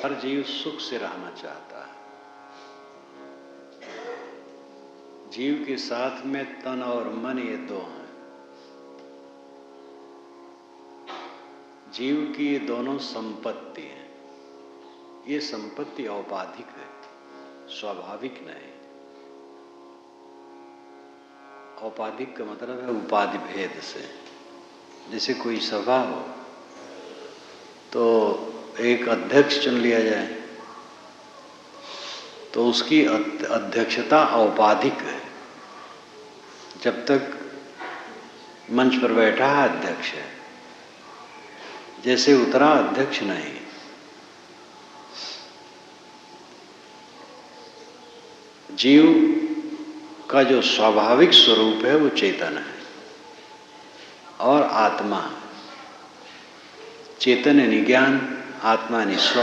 हर जीव सुख से रहना चाहता है। जीव के साथ में तन और मन ये दो हैं। जीव की ये दोनों संपत्ति हैं। ये संपत्ति औपाधिक है, स्वाभाविक नहीं। औपाधिक का मतलब है उपाधि भेद से। जैसे कोई सभा हो तो एक अध्यक्ष चुन लिया जाए तो उसकी अध्यक्षता औपाधिक है। जब तक मंच पर बैठा है अध्यक्ष है, जैसे उतरा अध्यक्ष नहीं। जीव का जो स्वाभाविक स्वरूप है वो चेतन है और आत्मा है। चेतन यानी ज्ञान, आत्मा यानी स्व।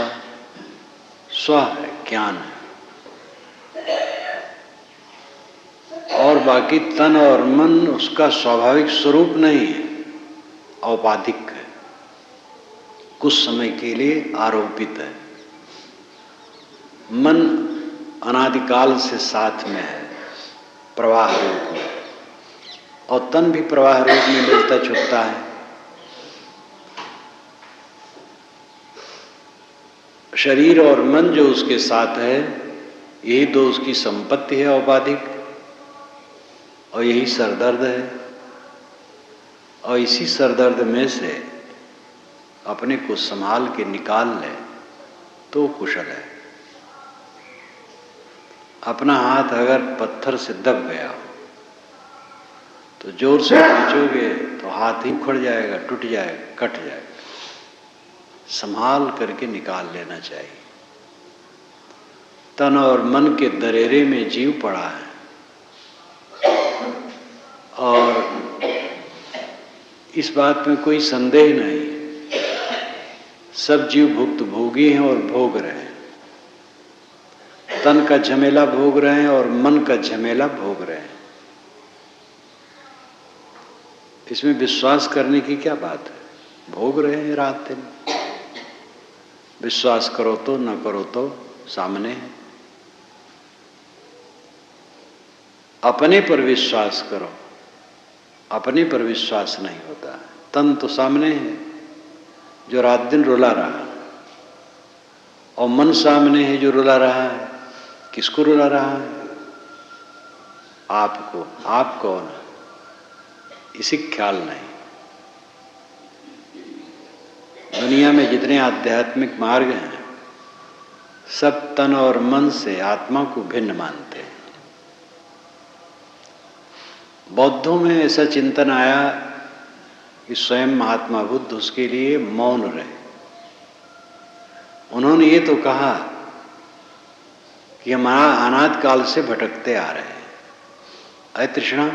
स्व है, ज्ञान है। और बाकी तन और मन उसका स्वाभाविक स्वरूप नहीं है, औपाधिक है, कुछ समय के लिए आरोपित है। मन अनादिकाल से साथ में है, प्रवाह रूप में, और तन भी प्रवाह रूप में मिलता छुपता है। शरीर और मन जो उसके साथ है, यही दो उसकी संपत्ति है औपाधिक, और यही सरदर्द है। और इसी सरदर्द में से अपने को संभाल के निकाल ले तो कुशल है। अपना हाथ अगर पत्थर से दब गया हो तो जोर से खींचोगे तो हाथ ही उखड़ जाएगा, टूट जाएगा, कट जाएगा। संभाल करके निकाल लेना चाहिए। तन और मन के दरेरे में जीव पड़ा है और इस बात में कोई संदेह नहीं। सब जीव भुक्त भोगी हैं और भोग रहे हैं। तन का झमेला भोग रहे हैं और मन का झमेला भोग रहे हैं। इसमें विश्वास करने की क्या बात है? भोग रहे हैं रात दिन। विश्वास करो तो न करो तो सामने है। अपने पर विश्वास करो, अपने पर विश्वास नहीं होता है। तन तो सामने है जो रात दिन रुला रहा है, और मन सामने है जो रुला रहा है। किसको रुला रहा है? आपको। आप कौन है इसी ख्याल नहीं। दुनिया में जितने आध्यात्मिक मार्ग हैं सब तन और मन से आत्मा को भिन्न मानते हैं। बौद्धों में ऐसा चिंतन आया कि स्वयं महात्मा बुद्ध उसके लिए मौन रहे। उन्होंने ये तो कहा कि हम अनादि काल से भटकते आ रहे हैं। अरे तृष्णा,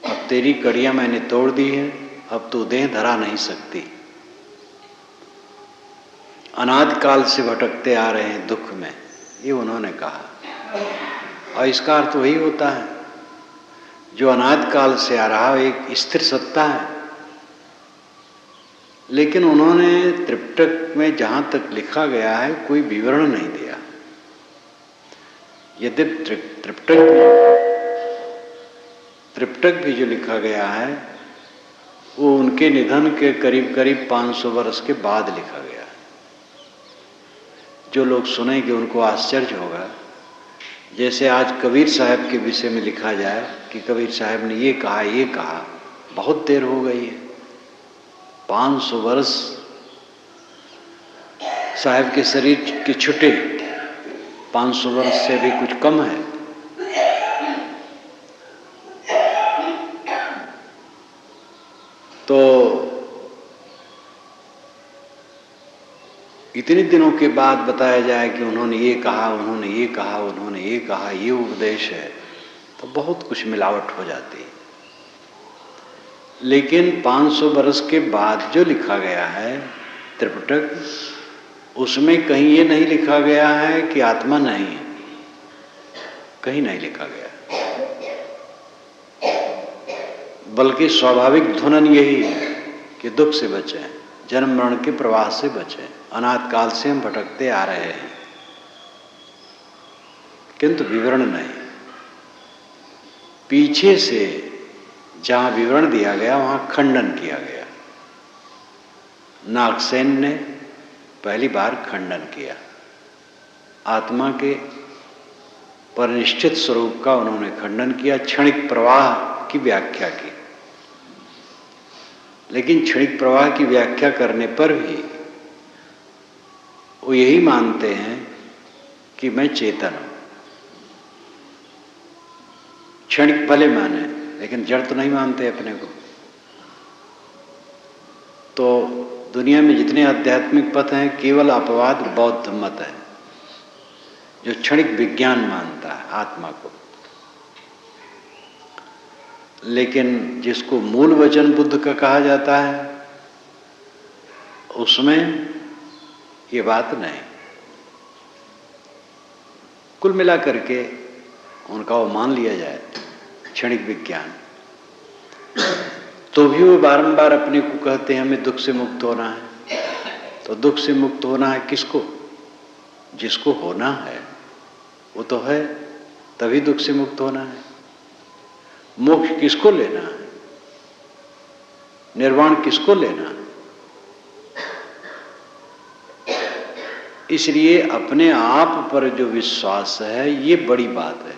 अब तेरी कड़ियां मैंने तोड़ दी है, अब तू देह धरा नहीं सकती। अनादि काल से भटकते आ रहे हैं दुख में, ये उन्होंने कहा। और इसका अर्थ वही होता है जो अनादि काल से आ रहा एक स्थिर सत्ता है। लेकिन उन्होंने त्रिपिटक में जहां तक लिखा गया है कोई विवरण नहीं दिया। यदि त्रिपिटक भी जो लिखा गया है वो उनके निधन के करीब करीब 500 वर्ष के बाद लिखा गया है। जो लोग सुनेंगे उनको आश्चर्य होगा। जैसे आज कबीर साहब के विषय में लिखा जाए कि कबीर साहब ने ये कहा, ये कहा, बहुत देर हो गई है। 500 वर्ष साहब के शरीर के छुटे, 500 वर्ष से भी कुछ कम है। तो इतने दिनों के बाद बताया जाए कि उन्होंने ये कहा, उन्होंने ये कहा, उन्होंने ये कहा, ये उपदेश है, तो बहुत कुछ मिलावट हो जाती है। लेकिन 500 वर्ष के बाद जो लिखा गया है त्रिपिटक, उसमें कहीं ये नहीं लिखा गया है कि आत्मा नहीं है। कहीं नहीं लिखा गया, बल्कि स्वाभाविक धुनन यही है कि दुख से बचें। जन्म मरण के प्रवाह से बचें। अनाथ काल से हम भटकते आ रहे हैं, किंतु विवरण नहीं। पीछे से जहां विवरण दिया गया वहां खंडन किया गया। नागसेन ने पहली बार खंडन किया। आत्मा के परिनिष्ठित स्वरूप का उन्होंने खंडन किया, क्षणिक प्रवाह की व्याख्या की। लेकिन क्षणिक प्रवाह की व्याख्या करने पर भी वो यही मानते हैं कि मैं चेतन हूं। क्षणिक भले माने, लेकिन जड़ तो नहीं मानते अपने को। तो दुनिया में जितने आध्यात्मिक पथ हैं, केवल अपवाद बौद्ध मत है जो क्षणिक विज्ञान मानता है आत्मा को। लेकिन जिसको मूल वचन बुद्ध का कहा जाता है, उसमें ये बात नहीं। कुल मिलाकर के उनका वो मान लिया जाए क्षणिक विज्ञान, तो भी वो बारंबार अपने को कहते हैं हमें दुख से मुक्त होना है। तो दुख से मुक्त होना है किसको? जिसको होना है वो तो है, तभी दुख से मुक्त होना है। मोक्ष किसको लेना है? निर्वाण किसको लेना है? इसलिए अपने आप पर जो विश्वास है ये बड़ी बात है।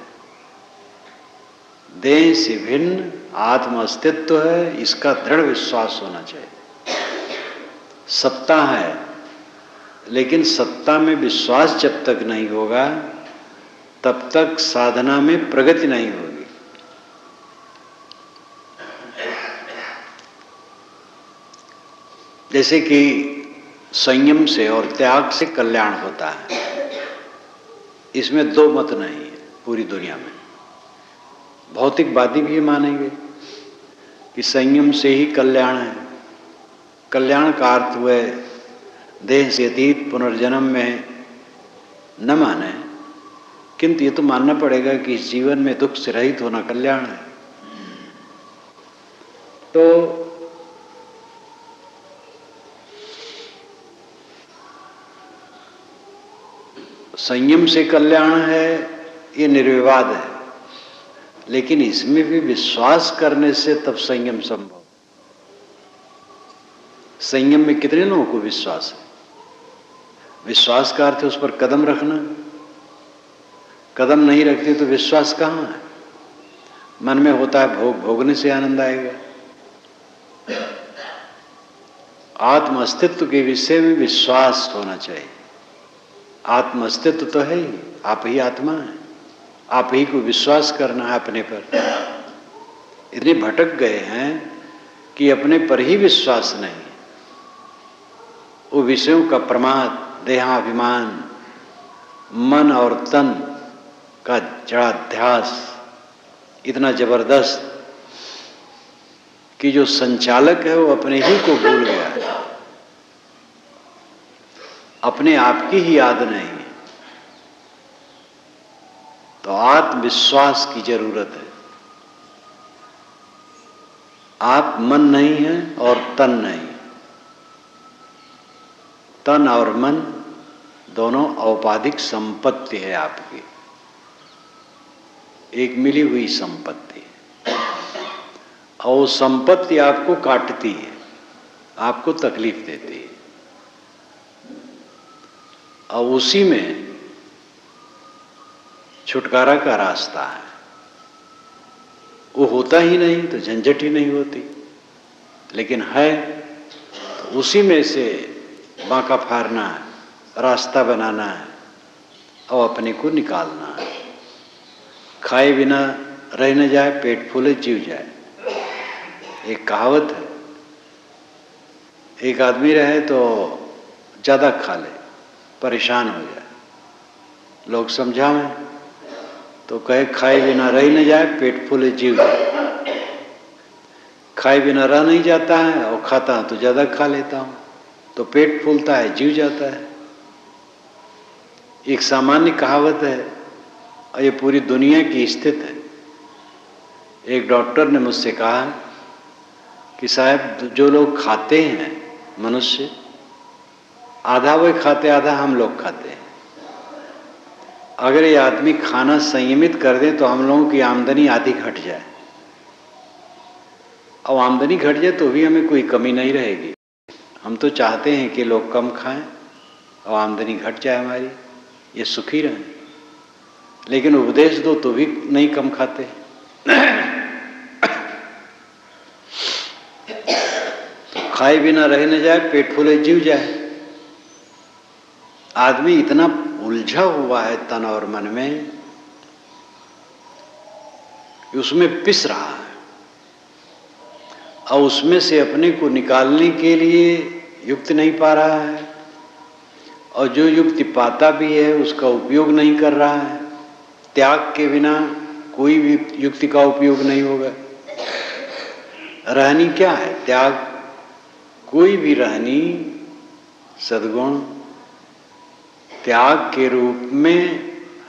देह से भिन्न आत्म अस्तित्व है, इसका दृढ़ विश्वास होना चाहिए। सत्ता है, लेकिन सत्ता में विश्वास जब तक नहीं होगा तब तक साधना में प्रगति नहीं होगी। जैसे कि संयम से और त्याग से कल्याण होता है, इसमें दो मत नहीं है पूरी दुनिया में। भौतिकवादी भी मानेंगे कि संयम से ही कल्याण है। कल्याण का अर्थ हुए देह से अतीत पुनर्जन्म में न माने, किंतु ये तो मानना पड़ेगा कि इस जीवन में दुख से रहित होना कल्याण है। तो संयम से कल्याण है, ये निर्विवाद है। लेकिन इसमें भी विश्वास करने से तब संयम संभव। संयम में कितने लोगों को विश्वास है? विश्वास का अर्थ है उस पर कदम रखना। कदम नहीं रखते तो विश्वास कहाँ है? मन में होता है भोग, भोगने से आनंद आएगा। आत्म अस्तित्व के विषय में विश्वास होना चाहिए। आत्म अस्तित्व तो है ही, आप ही आत्मा है, आप ही को विश्वास करना है अपने पर। इतने भटक गए हैं कि अपने पर ही विश्वास नहीं। वो विषयों का प्रमाद, देहाभिमान, मन और तन का जड़ाध्यास इतना जबरदस्त कि जो संचालक है वो अपने ही को भूल गया है, अपने आप की ही याद नहीं है। तो आत्मविश्वास की जरूरत है। आप मन नहीं है और तन नहीं। तन और मन दोनों औपाधिक संपत्ति है आपकी, एक मिली हुई संपत्ति है। और वो संपत्ति आपको काटती है, आपको तकलीफ देती है। और उसी में छुटकारा का रास्ता है। वो होता ही नहीं तो झंझट ही नहीं होती, लेकिन है तो उसी में से बांका फाड़ना है, रास्ता बनाना है और अपने को निकालना है। खाए बिना रह न जाए, पेट फूले जीव जाए, एक कहावत है। एक आदमी रहे तो ज्यादा खा ले, परेशान हो जाए। लोग समझावें तो कहे खाए बिना रह न जाए, पेट फूले जीव जाए। खाए बिना रह नहीं जाता है और खाता तो ज्यादा खा लेता हूं, तो पेट फूलता है, जीव जाता है। एक सामान्य कहावत है और ये पूरी दुनिया की स्थिति है। एक डॉक्टर ने मुझसे कहा कि साहब जो लोग खाते हैं मनुष्य, आधा वो खाते आधा हम लोग खाते हैं। अगर ये आदमी खाना संयमित कर दे तो हम लोगों की आमदनी आधी घट जाए, और आमदनी घट जाए तो भी हमें कोई कमी नहीं रहेगी। हम तो चाहते हैं कि लोग कम खाएं और आमदनी घट जाए हमारी, ये सुखी रहें, लेकिन उपदेश दो तो भी नहीं कम खाते। तो खाए बिना रह न जाए, पेट फूले जीव जाए। आदमी इतना उलझा हुआ है तन और मन में कि उसमें पिस रहा है, और उसमें से अपने को निकालने के लिए युक्ति नहीं पा रहा है, और जो युक्ति पाता भी है उसका उपयोग नहीं कर रहा है। त्याग के बिना कोई भी युक्ति का उपयोग नहीं होगा। रहनी क्या है? त्याग। कोई भी रहनी सद्गुण त्याग के रूप में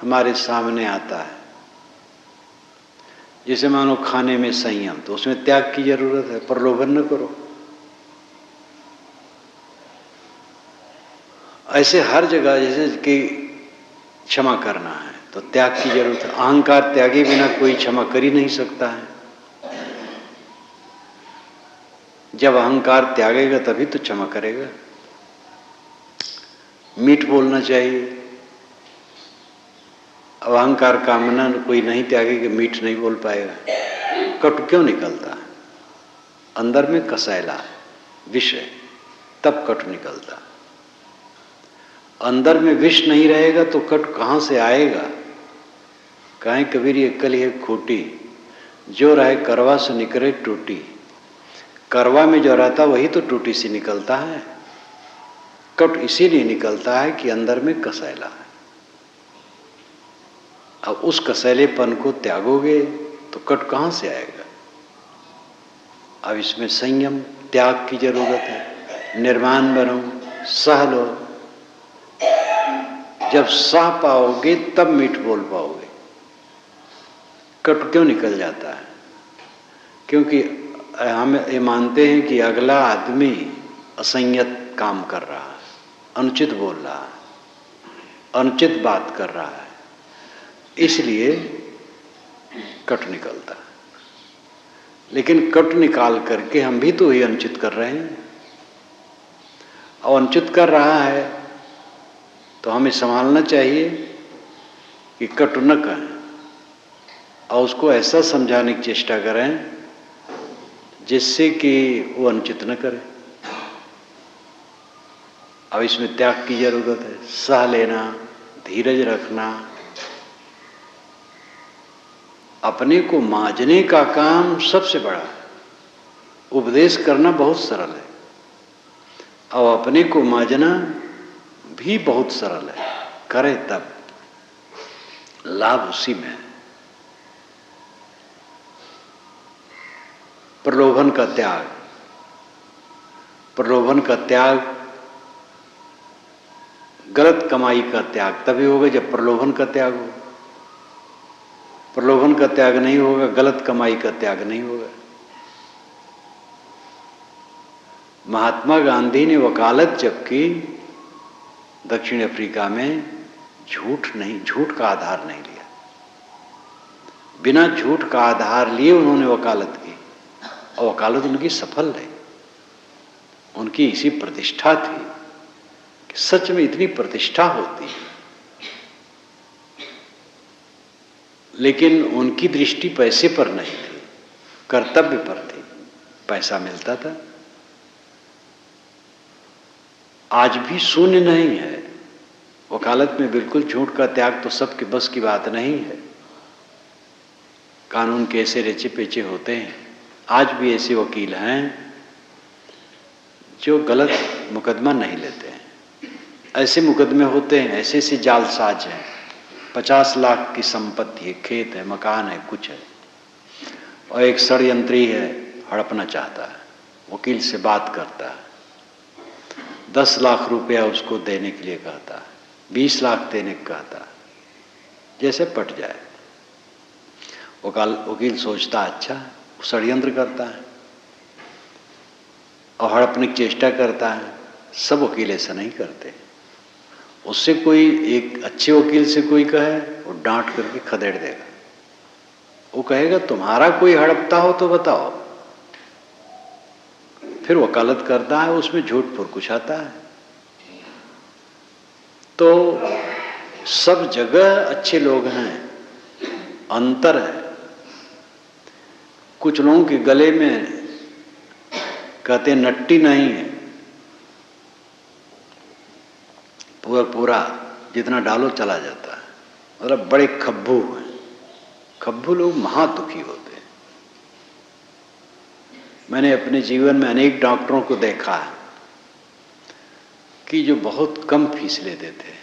हमारे सामने आता है। जैसे मानो खाने में संयम, तो उसमें त्याग की जरूरत है, प्रलोभन न करो। ऐसे हर जगह जैसे कि क्षमा करना है तो त्याग की जरूरत है। अहंकार त्यागे बिना कोई क्षमा कर ही नहीं सकता है। जब अहंकार त्यागेगा तभी तो क्षमा करेगा। मीठ बोलना चाहिए, अब अहंकार कामना कोई नहीं त्यागेगा, मीठ नहीं बोल पाएगा। कटु क्यों निकलता है? अंदर में कसैला है, विष है, तब कटु निकलता। अंदर में विष नहीं रहेगा तो कटु कहां से आएगा? कहें कबीर ये कली है खोटी, जो रहे करवा से निकले टूटी। करवा में जो रहता वही तो टूटी सी निकलता है। कट इसीलिए निकलता है कि अंदर में कसैला है। अब उस कसैलेपन को त्यागोगे तो कट कहां से आएगा? अब इसमें संयम त्याग की जरूरत है। निर्माण बनो, सह लो। जब सह पाओगे तब मीठ बोल पाओगे। कट क्यों निकल जाता है? क्योंकि हम ये मानते हैं कि अगला आदमी असंयत काम कर रहा है, अनुचित बोल रहा है, अनुचित बात कर रहा है, इसलिए कट निकलता है। लेकिन कट निकाल करके हम भी तो ही अनुचित कर रहे हैं, और अनुचित कर रहा है तो हमें संभालना चाहिए कि कट न कहें, और उसको ऐसा समझाने की चेष्टा करें जिससे कि वो अनुचित न करे। अब इसमें त्याग की जरूरत है, सह लेना, धीरज रखना। अपने को मांझने का काम सबसे बड़ा है। उपदेश करना बहुत सरल है, और अपने को मांझना भी बहुत सरल है। करे तब लाभ उसी में है। प्रलोभन का त्याग, प्रलोभन का त्याग, गलत कमाई का त्याग तभी होगा जब प्रलोभन का त्याग हो। प्रलोभन का त्याग नहीं होगा, गलत कमाई का त्याग नहीं होगा। महात्मा गांधी ने वकालत जब की दक्षिण अफ्रीका में, झूठ नहीं, झूठ का आधार नहीं लिया। बिना झूठ का आधार लिए उन्होंने वकालत की, और वकालत उनकी सफल रही। उनकी इसी प्रतिष्ठा थी कि सच में इतनी प्रतिष्ठा होती है, लेकिन उनकी दृष्टि पैसे पर नहीं थी, कर्तव्य पर थी। पैसा मिलता था। आज भी शून्य नहीं है। वकालत में बिल्कुल झूठ का त्याग तो सबके बस की बात नहीं है। कानून के ऐसे रेचे पेचे होते हैं। आज भी ऐसे वकील हैं जो गलत मुकदमा नहीं लेते हैं। ऐसे मुकदमे होते हैं, ऐसे ऐसे जालसाज हैं। 50 लाख की संपत्ति है, खेत है, मकान है, कुछ है, और एक षड्यंत्री है, हड़पना चाहता है, वकील से बात करता है, 10 लाख रुपया उसको देने के लिए कहता है, 20 लाख देने को कहता है, जैसे पट जाए। वकील सोचता अच्छा षड्यंत्र करता है, और हड़पने की चेष्टा करता है। सब वकील ऐसा नहीं करते। उससे कोई एक अच्छे वकील से कोई कहे, वो डांट करके खदेड़ देगा। वो कहेगा तुम्हारा कोई हड़पता हो तो बताओ। फिर वकालत करता है, उसमें झूठ फुरकुचाता है। तो सब जगह अच्छे लोग हैं, अंतर है। कुछ लोगों के गले में कहते हैं नट्टी नहीं है, पूरा पूरा जितना डालो चला जाता है, मतलब बड़े खब्बू हैं। खब्बू लोग महादुखी होते हैं। मैंने अपने जीवन में अनेक डॉक्टरों को देखा है कि जो बहुत कम फीस लेते थे,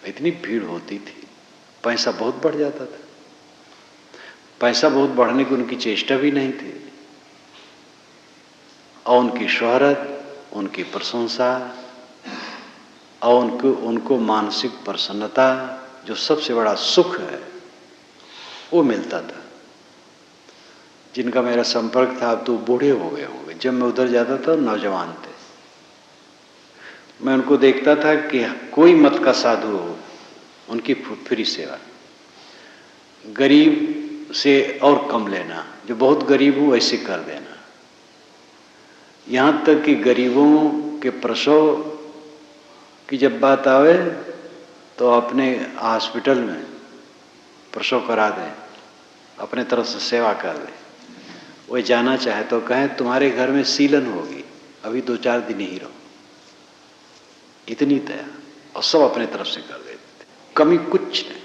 इतनी भीड़ होती थी, पैसा बहुत बढ़ जाता था। पैसा बहुत बढ़ने की उनकी चेष्टा भी नहीं थी, और उनकी शोहरत, उनकी प्रशंसा और उनको मानसिक प्रसन्नता, जो सबसे बड़ा सुख है, वो मिलता था। जिनका मेरा संपर्क था, अब तो बूढ़े हो गए होंगे। जब मैं उधर जाता था नौजवान थे। मैं उनको देखता था कि कोई मत का साधु हो, उनकी फ्री सेवा। गरीब से और कम लेना, जो बहुत गरीब हो वैसे कर देना। यहाँ तक कि गरीबों के प्रसव की जब बात आवे तो अपने हॉस्पिटल में प्रसव करा दें, अपने तरफ से सेवा कर दें। वो जाना चाहे तो कहें तुम्हारे घर में सीलन होगी, अभी 2-4 दिन ही रहो। इतनी दया, और सब अपने तरफ से कर देते थे, कमी कुछ नहीं।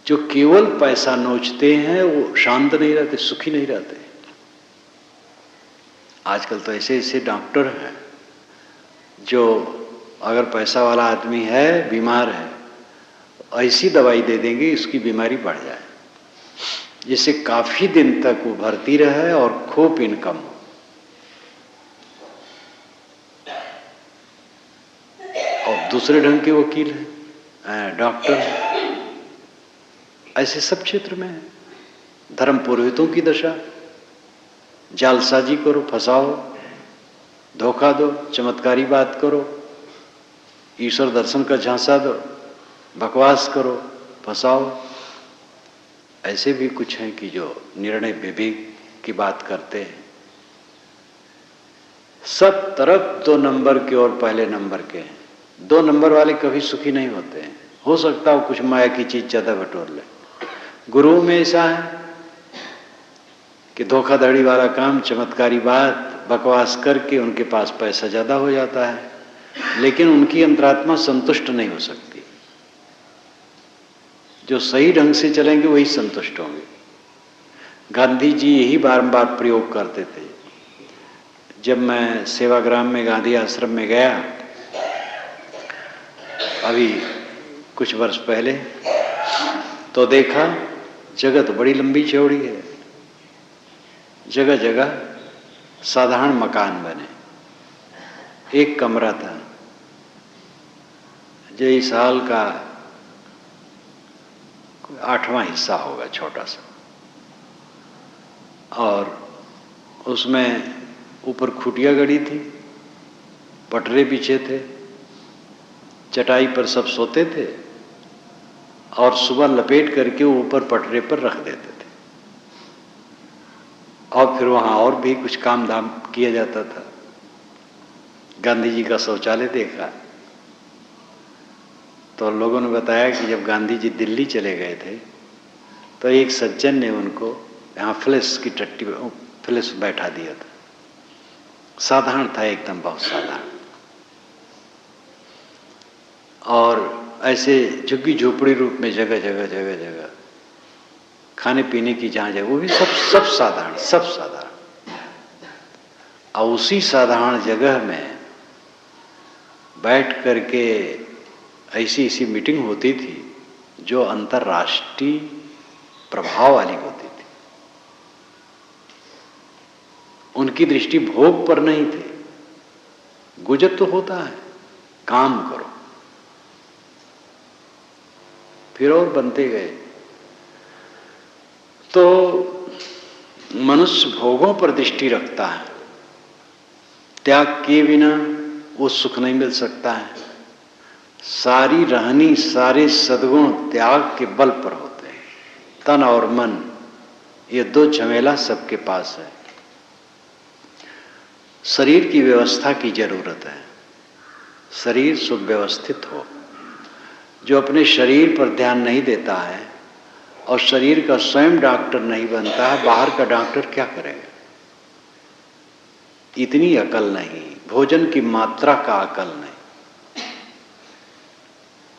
जो केवल पैसा नोचते हैं वो शांत नहीं रहते, सुखी नहीं रहते। आजकल तो ऐसे ऐसे डॉक्टर हैं जो अगर पैसा वाला आदमी है, बीमार है, ऐसी दवाई दे देंगे इसकी बीमारी बढ़ जाए, जिससे काफी दिन तक वो भर्ती रहे और खूब इनकम हो। और दूसरे ढंग के वकील हैं, डॉक्टर, ऐसे सब क्षेत्र में है। धर्म पुरोहितों की दशा, जालसाजी करो, फंसाओ, धोखा दो, चमत्कारी बात करो, ईश्वर दर्शन का झांसा दो, बकवास करो, फंसाओ। ऐसे भी कुछ हैं कि जो निर्णय विवेक की बात करते हैं। सब तरफ 2 नंबर के और पहले नंबर के हैं। 2 नंबर वाले कभी सुखी नहीं होते हैं। हो सकता हो कुछ माया की चीज ज्यादा बटोर ले। गुरु में ऐसा है कि धोखाधड़ी वाला काम, चमत्कारी बात, बकवास करके उनके पास पैसा ज्यादा हो जाता है, लेकिन उनकी अंतरात्मा संतुष्ट नहीं हो सकती। जो सही ढंग से चलेंगे वही संतुष्ट होंगे। गांधी जी यही बारंबार प्रयोग करते थे। जब मैं सेवाग्राम में गांधी आश्रम में गया, अभी कुछ वर्ष पहले, तो देखा जगह तो बड़ी लंबी चौड़ी है। जगह जगह साधारण मकान बने। एक कमरा था जो इस साल का 8वां हिस्सा होगा, छोटा सा, और उसमें ऊपर खुटिया गड़ी थी, पटरे बिछे थे, चटाई पर सब सोते थे, और सुबह लपेट करके ऊपर पटरे पर रख देते थे। और फिर वहां और भी कुछ काम धाम किया जाता था। गांधी जी का शौचालय देखा तो लोगों ने बताया कि जब गांधी जी दिल्ली चले गए थे तो एक सज्जन ने उनको यहाँ फ्लैश की टट्टी फ्लैश बैठा दिया था। साधारण था एकदम, बहुत साधारण। और ऐसे झुग्गी झोपड़ी रूप में जगह जगह जगह जगह खाने पीने की जहाँ जगह, वो भी सब साधारण, सब साधारण। और उसी साधारण जगह में बैठ करके ऐसी ऐसी मीटिंग होती थी जो अंतर्राष्ट्रीय प्रभाव वाली होती थी। उनकी दृष्टि भोग पर नहीं थी। गुजर तो होता है, काम करो। फिर और बनते गए। तो मनुष्य भोगों पर दृष्टि रखता है, त्याग किए बिना वो सुख नहीं मिल सकता है। सारी रहनी, सारे सद्गुण त्याग के बल पर होते हैं। तन और मन, ये दो झमेला सबके पास है। शरीर की व्यवस्था की जरूरत है, शरीर सुव्यवस्थित हो। जो अपने शरीर पर ध्यान नहीं देता है और शरीर का स्वयं डॉक्टर नहीं बनता है, बाहर का डॉक्टर क्या करेगा? इतनी अकल नहीं, भोजन की मात्रा का अकल नहीं।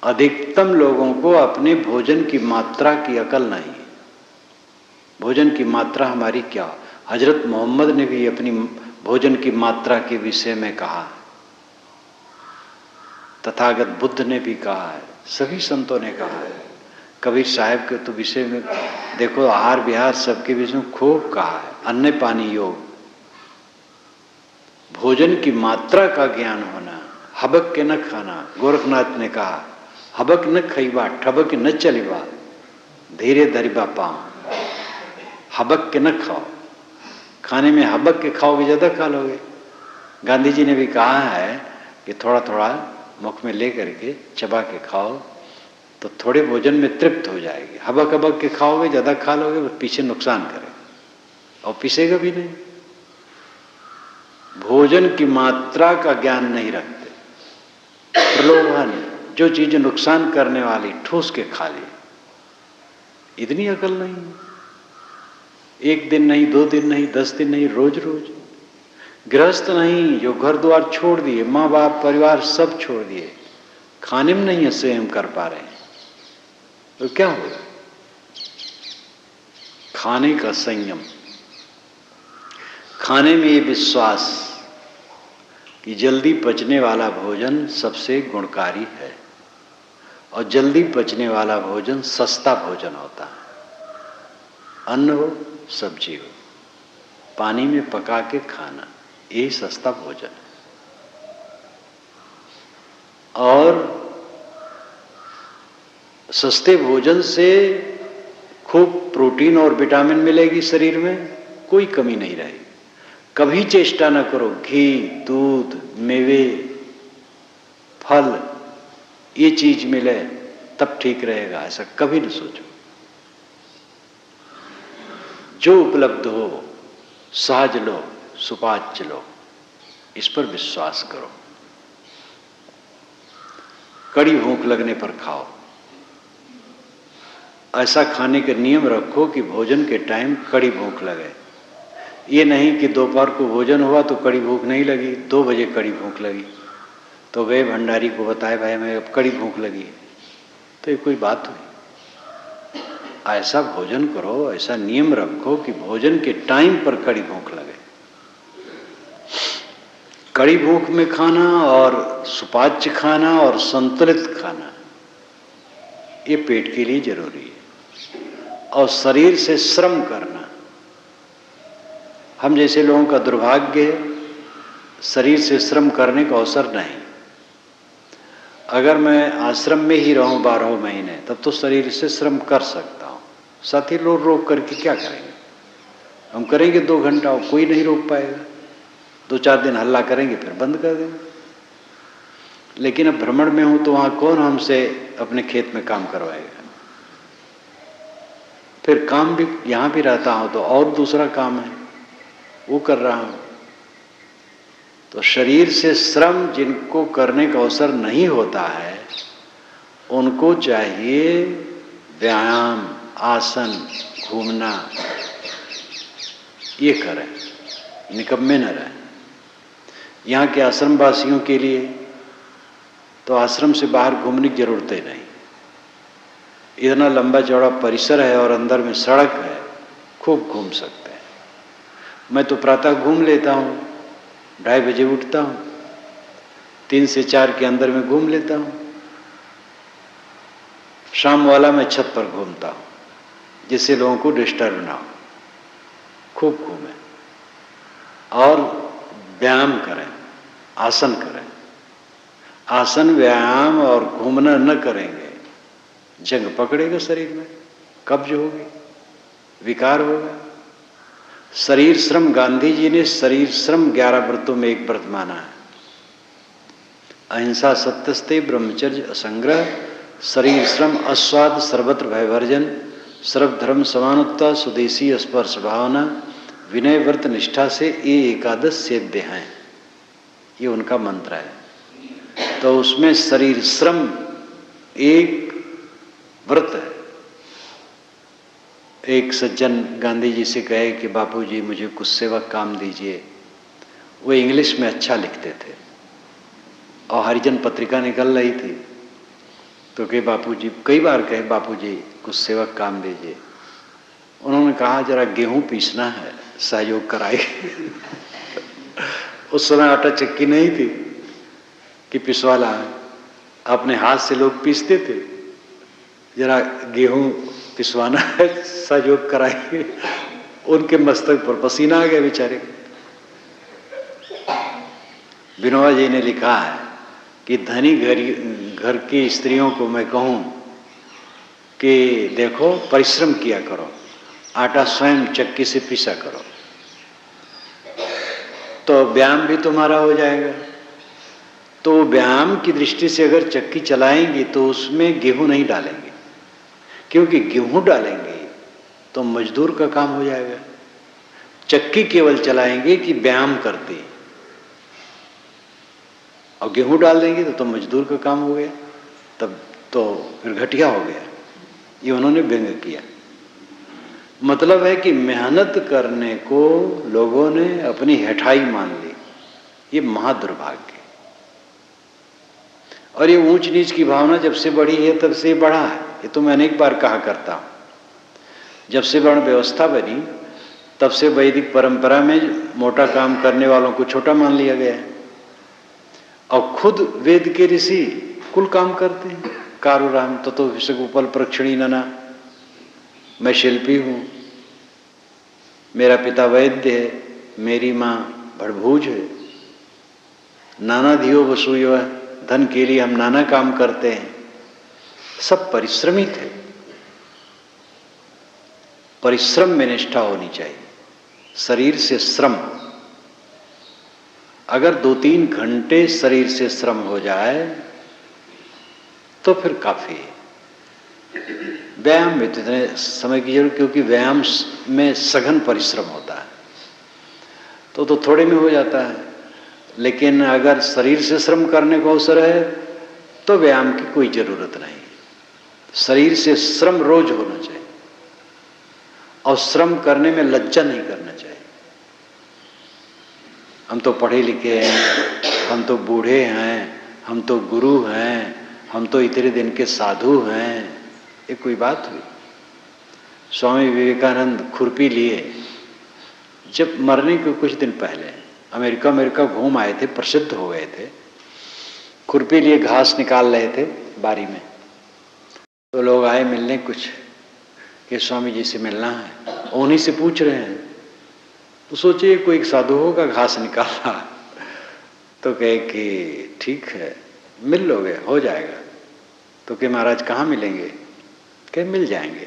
अधिकतम लोगों को अपने भोजन की मात्रा की अकल नहीं। भोजन की मात्रा हमारी क्या? हजरत मोहम्मद ने भी अपनी भोजन की मात्रा के विषय में कहा, तथागत बुद्ध ने भी कहा है, सभी संतों ने कहा है। कबीर साहब के तो विषय में देखो, आहार विहार सबके विषय में खूब कहा है। अन्न पानी योग, भोजन की मात्रा का ज्ञान होना, हबक के न खाना। गोरखनाथ ने कहा, हबक न खइबा ठबक न चलिबा, धीरे धरिबा पाँव। हबक के न खाओ, खाने में हबक के खाओगे ज्यादा खा लोगे। गांधी जी ने भी कहा है कि थोड़ा थोड़ा मुख में ले करके चबा के खाओ तो थोड़े भोजन में तृप्त हो जाएगी। हबक हबक के खाओगे ज्यादा खा लोगे वो पीछे नुकसान करेगा और पीसेगा भी नहीं। भोजन की मात्रा का ज्ञान नहीं रखते, प्रलोभन, जो चीजें नुकसान करने वाली ठूस के खा ली। इतनी अकल नहीं, एक दिन नहीं, 2 दिन नहीं, 10 दिन नहीं, रोज रोज। गृहस्थ नहीं, जो घर द्वार छोड़ दिए, माँ बाप परिवार सब छोड़ दिए, खाने में नहीं संयम कर पा रहे हैं, तो क्या होगा? खाने का संयम, खाने में ये विश्वास कि जल्दी पचने वाला भोजन सबसे गुणकारी है और जल्दी पचने वाला भोजन सस्ता भोजन होता है। अन्न हो, सब्जी हो, पानी में पका के खाना, यही सस्ता भोजन है। और सस्ते भोजन से खूब प्रोटीन और विटामिन मिलेगी शरीर में, कोई कमी नहीं रहेगी। कभी चेष्टा न करो घी, दूध, मेवे, फल ये चीज मिले तब ठीक रहेगा, ऐसा कभी न सोचो। जो उपलब्ध हो सहज लो, सुपाच्य लो, इस पर विश्वास करो। कड़ी भूख लगने पर खाओ, ऐसा खाने के नियम रखो कि भोजन के टाइम कड़ी भूख लगे। ये नहीं कि दोपहर को भोजन हुआ तो कड़ी भूख नहीं लगी, 2 बजे कड़ी भूख लगी तो गए भंडारी को बताए, भाई मैं अब कड़ी भूख लगी, तो ये कोई बात हुई? ऐसा भोजन करो, ऐसा नियम रखो कि भोजन के टाइम पर कड़ी भूख लगे। कड़ी भूख में खाना और सुपाच्य खाना और संतुलित खाना, ये पेट के लिए जरूरी है। और शरीर से श्रम करना, हम जैसे लोगों का दुर्भाग्य है, शरीर से श्रम करने का अवसर नहीं। अगर मैं आश्रम में ही रहूं 12 महीने तब तो शरीर से श्रम कर सकता हूं। साथी लोग रोक करके क्या करेंगे? हम करेंगे 2 घंटा और कोई नहीं रोक पाएगा। 2-4 दिन हल्ला करेंगे फिर बंद कर देंगे। लेकिन अब भ्रमण में हूं तो वहां कौन हमसे अपने खेत में काम करवाएगा? फिर काम भी यहां भी रहता हूं तो और दूसरा काम है वो कर रहा हूं। तो शरीर से श्रम जिनको करने का अवसर नहीं होता है उनको चाहिए व्यायाम, आसन, घूमना, ये करें, निकम्मे न रहें। यहाँ के आश्रम वासियों के लिए तो आश्रम से बाहर घूमने की जरूरत ही नहीं। इतना लंबा चौड़ा परिसर है और अंदर में सड़क है, खूब घूम सकते हैं। मैं तो प्रातः घूम लेता हूँ, 2:30 बजे उठता हूँ, 3 से 4 के अंदर में घूम लेता हूँ। शाम वाला मैं छत पर घूमता हूँ जिससे लोगों को डिस्टर्ब ना हो। खूब घूमें और व्यायाम करें, आसन करें। आसन, व्यायाम और घूमना न करेंगे जंग पकड़ेगा शरीर में, कब्ज होगी, विकार होगा। शरीर श्रम गांधी जी ने शरीर श्रम 11 व्रतों में एक व्रत माना है। अहिंसा, सत्यस्ते, ब्रह्मचर्य, असंग्रह, शरीर श्रम, अस्वाद, सर्वत्र भयवर्जन, सर्वधर्म समानता, स्वदेशी स्पर्श भावना, विनय, व्रत, निष्ठा से ये एकादश सेव्य हैं। ये उनका मंत्र है। तो उसमें शरीर श्रम एक व्रत है। एक सज्जन गांधी जी से कहे कि बापूजी मुझे कुछ सेवक काम दीजिए। वो इंग्लिश में अच्छा लिखते थे और हरिजन पत्रिका निकल रही थी, तो कहे बापूजी, कई बार कहे बापूजी कुछ सेवक काम दीजिए। उन्होंने कहा जरा गेहूं पीसना है, सहयोग कराइए। उस समय आटा चक्की नहीं थी कि पिसवा लाए, अपने हाथ से लोग पीसते थे। जरा गेहूं पिसवाना है, सहयोग कराइए। उनके मस्तक पर पसीना आ गया बेचारे। विनोबा जी ने लिखा है कि धनी घर की स्त्रियों को मैं कहूं कि देखो परिश्रम किया करो, आटा स्वयं चक्की से पीसा करो, तो व्यायाम भी तुम्हारा हो जाएगा। तो व्यायाम की दृष्टि से अगर चक्की चलाएंगे तो उसमें गेहूं नहीं डालेंगे, क्योंकि गेहूं डालेंगे तो मजदूर का काम हो जाएगा। चक्की केवल चलाएंगे कि व्यायाम करते, और गेहूं डाल देंगे तो मजदूर का काम हो गया, तब तो फिर घटिया हो गया। ये उन्होंने व्यंग किया। मतलब है कि मेहनत करने को लोगों ने अपनी हेठाई मान ली। ये महादुर्भाग्य। और ये ऊंच नीच की भावना जब से बढ़ी है तब से बढ़ा है। ये तो मैं अनेक बार कहा करता हूं। जब से वर्ण व्यवस्था बनी तब से वैदिक परंपरा में मोटा काम करने वालों को छोटा मान लिया गया है, और खुद वेद के ऋषि कुल काम करते हैं। कारुराम ततो विषगोपल प्रक्षणी नना, मैं शिल्पी हूं, मेरा पिता वैद्य है, मेरी मां भड़भूज है, नाना धियो वसूयो, धन के लिए हम नाना काम करते हैं। सब परिश्रमी थे। परिश्रम में निष्ठा होनी चाहिए। शरीर से श्रम, अगर 2-3 घंटे शरीर से श्रम हो जाए तो फिर काफी है। व्यायाम में तो इतने समय की जरूरत, क्योंकि व्यायाम में सघन परिश्रम होता है, तो थोड़े में हो जाता है। लेकिन अगर शरीर से श्रम करने को अवसर है तो व्यायाम की कोई जरूरत नहीं। शरीर से श्रम रोज होना चाहिए, और श्रम करने में लज्जा नहीं करना चाहिए। हम तो पढ़े लिखे हैं, हम तो बूढ़े हैं, हम तो गुरु हैं, हम तो इतने दिन के साधु हैं, ये कोई बात हुई? स्वामी विवेकानंद खुरपी लिए जब मरने के कुछ दिन पहले अमेरिका घूम आए थे, प्रसिद्ध हो गए थे, खुरपी लिए घास निकाल रहे थे बारी में, तो लोग आए मिलने कुछ कि स्वामी जी से मिलना है। उन्हीं से पूछ रहे हैं, तो सोचिए कोई साधु होगा घास निकाला, तो कहे कि ठीक है मिल लोगे, हो जाएगा। तो कि महाराज कहाँ मिलेंगे? कहे मिल जाएंगे।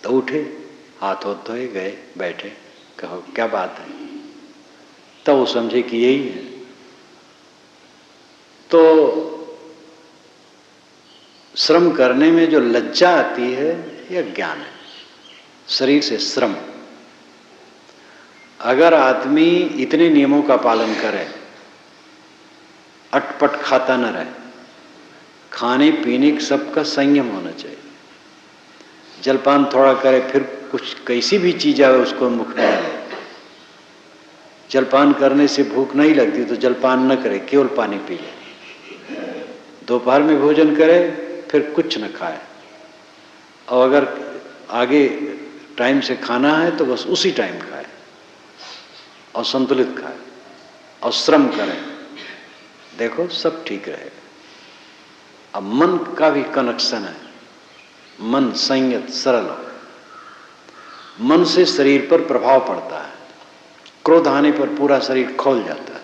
तो उठे, हाथ होत धोए, गए, बैठे, कहो क्या बात है? तब वो समझे कि यही है। तो श्रम करने में जो लज्जा आती है यह ज्ञान है। शरीर से श्रम, अगर आदमी इतने नियमों का पालन करे, अटपट खाता न रहे, खाने पीने सबका संयम होना चाहिए, जलपान थोड़ा करे, फिर कुछ कैसी भी चीज आए उसको मुख में डाले। जलपान करने से भूख नहीं लगती तो जलपान न करे, केवल पानी पी ले। दोपहर में भोजन करे, फिर कुछ न खाए, और अगर आगे टाइम से खाना है तो बस उसी टाइम खाए, और संतुलित खाए, और श्रम करें। देखो सब ठीक रहेगा। अब मन का भी कनेक्शन है। मन संयत सरल हो, मन से शरीर पर प्रभाव पड़ता है। क्रोध आने पर पूरा शरीर खौल जाता है,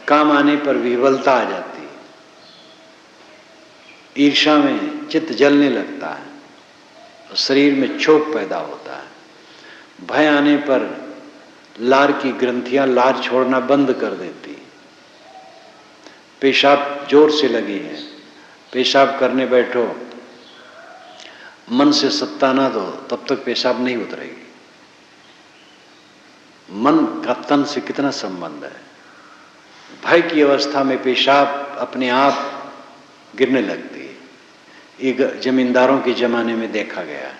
काम आने पर विह्वलता आ जाती है, ईर्ष्या में चित्त जलने लगता है, शरीर में क्षोभ पैदा होता है, भय आने पर लार की ग्रंथियां लार छोड़ना बंद कर देती। पेशाब जोर से लगी है, पेशाब करने बैठो, मन से सत्ता ना दो, तब तक पेशाब नहीं उतरेगी। मन का तन से कितना संबंध है। भय की अवस्था में पेशाब अपने आप गिरने लगती है। ये जमींदारों के जमाने में देखा गया,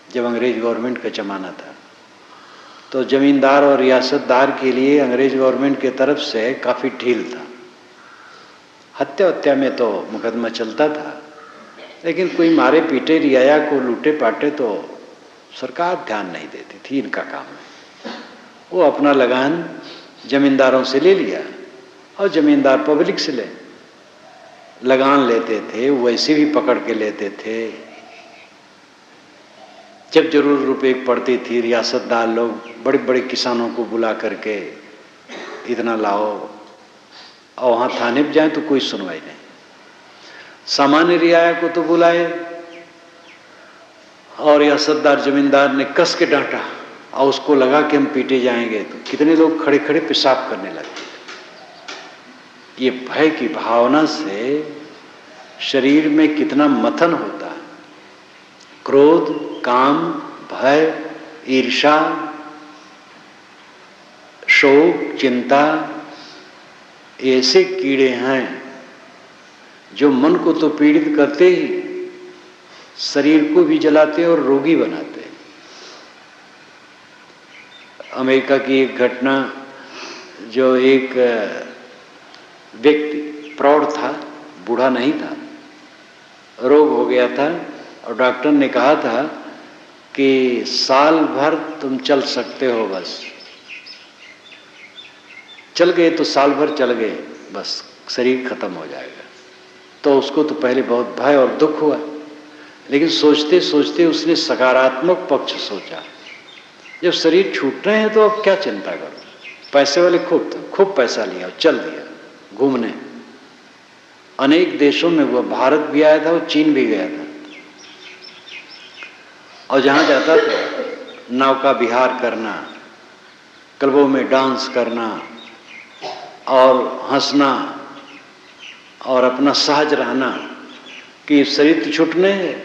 जब अंग्रेज गवर्नमेंट का जमाना था, तो जमींदार और रियासतदार के लिए अंग्रेज गवर्नमेंट के तरफ से काफी ढील था। हत्या में तो मुकदमा चलता था, लेकिन कोई मारे पीटे रियाया को लूटे पाटे तो सरकार ध्यान नहीं देती थी, इनका काम है। वो अपना लगान जमींदारों से ले लिया और जमींदार पब्लिक से ले लगान लेते थे, वैसे भी पकड़ के लेते थे। जब जरूर रुपए पड़ती थी, रियासतदार लोग बड़े बड़े किसानों को बुला करके इतना लाओ, और वहाँ थाने पर जाए तो कोई सुनवाई नहीं। सामान्य रियाया को तो बुलाए और रियासतदार जमींदार ने कस के डांटा और उसको लगा कि हम पीटे जाएंगे, तो कितने लोग खड़े खड़े पेशाब करने लगे। ये भय की भावना से शरीर में कितना मथन होता है। क्रोध, काम, भय, ईर्ष्या, शोक, चिंता, ऐसे कीड़े हैं जो मन को तो पीड़ित करते ही, शरीर को भी जलाते और रोगी बनाते। अमेरिका की एक घटना, जो एक व्यक्ति प्रौढ़ था, बूढ़ा नहीं था, रोग हो गया था और डॉक्टर ने कहा था कि साल भर तुम चल सकते हो, बस चल गए तो साल भर चल गए, बस शरीर खत्म हो जाएगा। तो उसको तो पहले बहुत भय और दुख हुआ, लेकिन सोचते सोचते उसने सकारात्मक पक्ष सोचा। जब शरीर छूट रहे हैं तो अब क्या चिंता करो। पैसे वाले खूब पैसा लिया और चल दिया घूमने। अनेक देशों में हुआ, भारत भी आया था और चीन भी गया था। और जहां जाता था नौका विहार करना, क्लबों में डांस करना और हंसना और अपना सहज रहना कि शरीर तो छूटने है।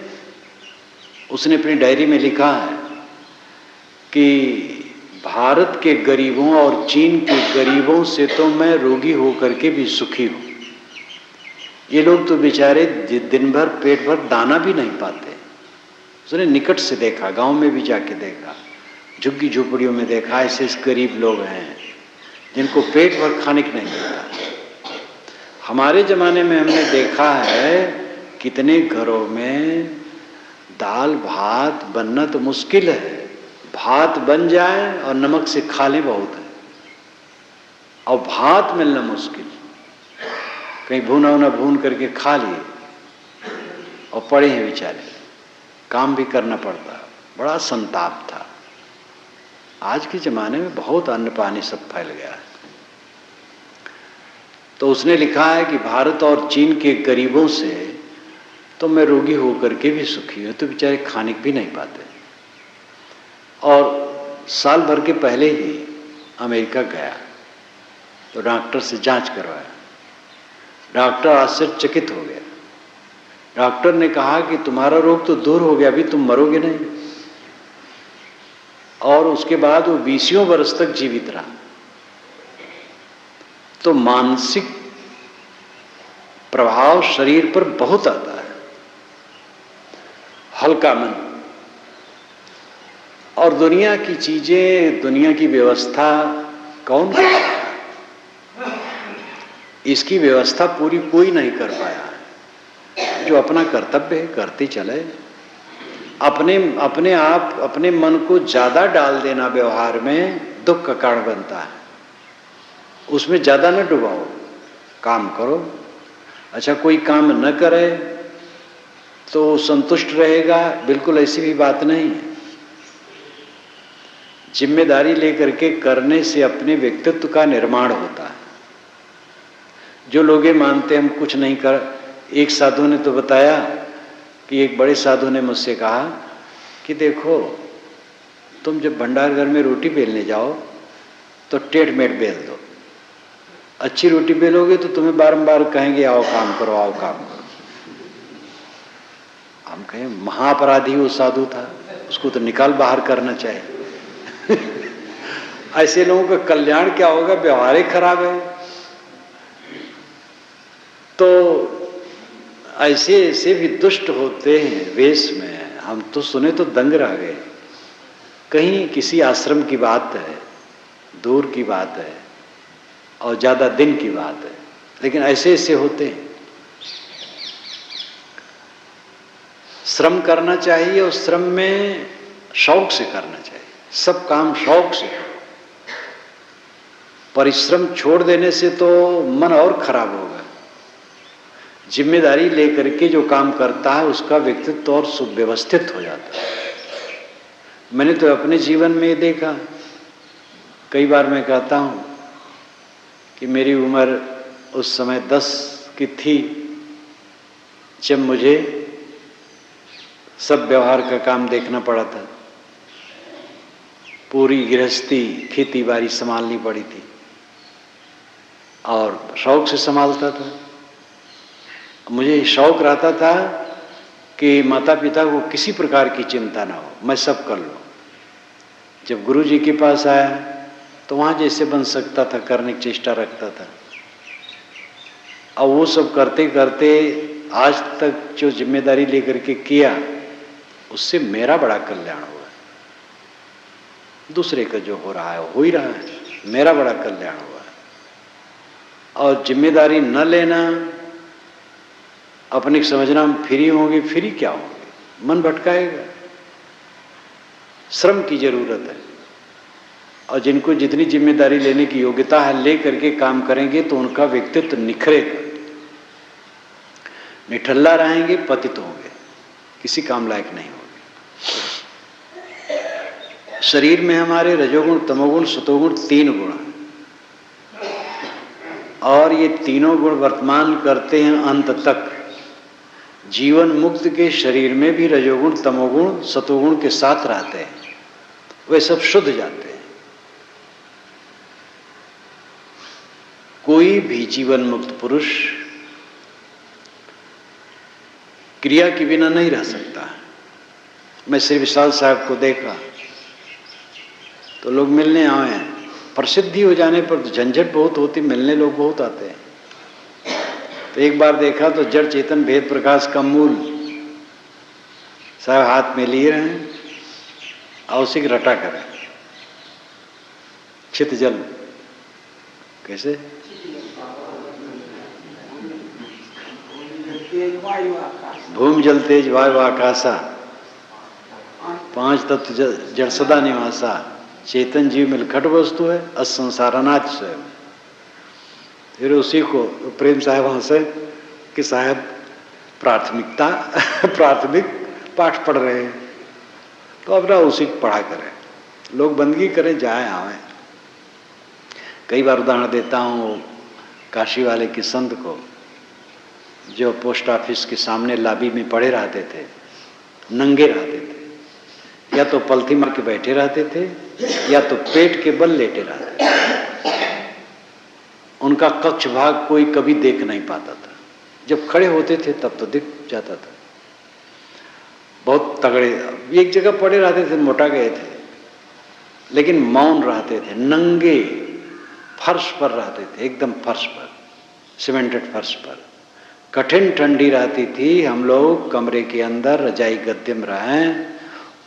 उसने अपनी डायरी में लिखा है कि भारत के गरीबों और चीन के गरीबों से तो मैं रोगी होकर के भी सुखी हूं। ये लोग तो बेचारे दिन भर पेट भर दाना भी नहीं पाते। उसने निकट से देखा, गांव में भी जाके देखा, झुग्गी झोपड़ियों में देखा, ऐसे गरीब लोग हैं जिनको पेट भर खाने को नहीं मिलता। हमारे जमाने में हमने देखा है कितने घरों में दाल भात बनना तो मुश्किल है, भात बन जाए और नमक से खा लें बहुत है, और भात मिलना मुश्किल। कहीं भुना उना भून करके खा लिए और पड़े हैं बेचारे, काम भी करना पड़ता। बड़ा संताप था। आज के जमाने में बहुत अन्न पानी सब फैल गया है। तो उसने लिखा है कि भारत और चीन के गरीबों से तो मैं रोगी होकर के भी सुखी हूं, तो बेचारे खाने भी नहीं पाते। और साल भर के पहले ही अमेरिका गया तो डॉक्टर से जांच करवाया। डॉक्टर आश्चर्यचकित हो गया। डॉक्टर ने कहा कि तुम्हारा रोग तो दूर हो गया, अभी तुम मरोगे नहीं। और उसके बाद वो 20 वर्ष तक जीवित रहा। तो मानसिक प्रभाव शरीर पर बहुत आता है। हल्का मन और दुनिया की चीजें, दुनिया की व्यवस्था कौन करता है? इसकी व्यवस्था पूरी कोई नहीं कर पाया है। जो अपना कर्तव्य है करते चले। अपने आप अपने मन को ज्यादा डाल देना व्यवहार में दुख का कारण बनता है। उसमें ज्यादा न डुबाओ, काम करो। अच्छा, कोई काम न करे तो संतुष्ट रहेगा, बिल्कुल ऐसी भी बात नहीं है। जिम्मेदारी लेकर के करने से अपने व्यक्तित्व का निर्माण होता है। जो लोग मानते हम कुछ नहीं कर, एक साधु ने तो बताया कि एक बड़े साधु ने मुझसे कहा कि देखो, तुम जब भंडार घर में रोटी बेलने जाओ तो टेढ़ मेढ़ बेल दो। अच्छी रोटी बेलोगे तो तुम्हें बारंबार कहेंगे आओ काम करो, आओ काम करो। हम कहें महाअपराधी वो साधु था, उसको तो निकाल बाहर करना चाहिए। ऐसे लोगों का कल्याण क्या होगा? व्यवहार ही खराब है। तो ऐसे ऐसे भी दुष्ट होते हैं वेश में, हम तो सुने तो दंग रह गए। कहीं किसी आश्रम की बात है, दूर की बात है और ज्यादा दिन की बात है, लेकिन ऐसे ऐसे होते हैं। श्रम करना चाहिए और श्रम में शौक से करना चाहिए। सब काम शौक से। परिश्रम छोड़ देने से तो मन और खराब होगा। जिम्मेदारी लेकर के जो काम करता है उसका व्यक्तित्व और सुव्यवस्थित हो जाता है। मैंने तो अपने जीवन में देखा, कई बार मैं कहता हूं कि मेरी उम्र उस समय 10 की थी जब मुझे सब व्यवहार का काम देखना पड़ा था। पूरी गृहस्थी खेती बाड़ी संभालनी पड़ी थी और शौक से संभालता था। मुझे शौक रहता था कि माता पिता को किसी प्रकार की चिंता ना हो, मैं सब कर लूँ। जब गुरु जी के पास आया तो वहाँ जैसे बन सकता था करने की चेष्टा रखता था, और वो सब करते करते आज तक जो जिम्मेदारी लेकर के किया उससे मेरा बड़ा कल्याण हुआ। दूसरे का जो हो रहा है हो ही रहा है, मेरा बड़ा कल्याण हुआ। और जिम्मेदारी न लेना, अपने समझना फ्री होंगे, फ्री क्या होंगे, मन भटकाएगा। श्रम की जरूरत है और जिनको जितनी जिम्मेदारी लेने की योग्यता है ले करके काम करेंगे तो उनका व्यक्तित्व निखरेगा। निठल्ला रहेंगे, पतित होंगे, किसी काम लायक नहीं होंगे। शरीर में हमारे रजोगुण, तमोगुण, सतोगुण 3 गुण हैं और ये तीनों गुण वर्तमान करते हैं अंत तक। जीवन मुक्त के शरीर में भी रजोगुण, तमोगुण, सतोगुण के साथ रहते हैं, वे सब शुद्ध जाते हैं। कोई भी जीवन मुक्त पुरुष क्रिया के बिना नहीं रह सकता। मैं श्री विशाल साहब को देखा तो लोग मिलने आए हैं। प्रसिद्धि हो जाने पर तो झंझट बहुत होती, मिलने लोग बहुत आते हैं। तो एक बार देखा तो जड़ चेतन भेद प्रकाश का मूल साहब हाथ में लिए रहे हैं और उसी की रटा करें। चित जल कैसे भूमि जल तेज वायु आकाशा 5 तत्व जड़ सदा निवासा। चेतन जीव मिलखट वस्तु है, असंसारनाथ स्वयं। फिर उसी को प्रेम साहब हंसे कि साहब प्राथमिकता प्राथमिक पाठ पढ़ रहे हैं तो अपना उसी को पढ़ा करें, लोग बंदगी करें, जाए आए। कई बार उदाहरण देता हूँ काशी वाले के संत को, जो पोस्ट ऑफिस के सामने लॉबी में पड़े रहते थे, नंगे रहते थे, या तो पलथी मार के बैठे रहते थे या तो पेट के बल लेटे रहते थे। उनका कक्ष भाग कोई कभी देख नहीं पाता था। जब खड़े होते थे तब तो दिख जाता था। बहुत तगड़े एक जगह पड़े रहते थे, मोटा गए थे, लेकिन मौन रहते थे, नंगे फर्श पर रहते थे, एकदम फर्श पर, सीमेंटेड फर्श पर। कठिन ठंडी रहती थी, हम लोग कमरे के अंदर रजाई गद्दे में रहें।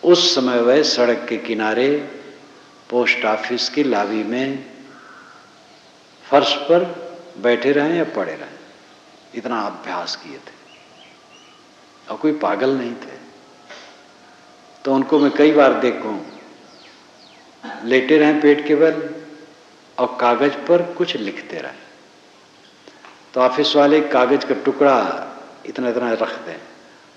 उस समय वह सड़क के किनारे पोस्ट ऑफिस की लॉबी में फर्श पर बैठे रहें या पड़े रहें, इतना अभ्यास किए थे और कोई पागल नहीं थे। तो उनको मैं कई बार देखूं लेटे रहें पेट के बल और कागज पर कुछ लिखते रहें। तो ऑफिस वाले कागज का टुकड़ा इतना इतना रख दें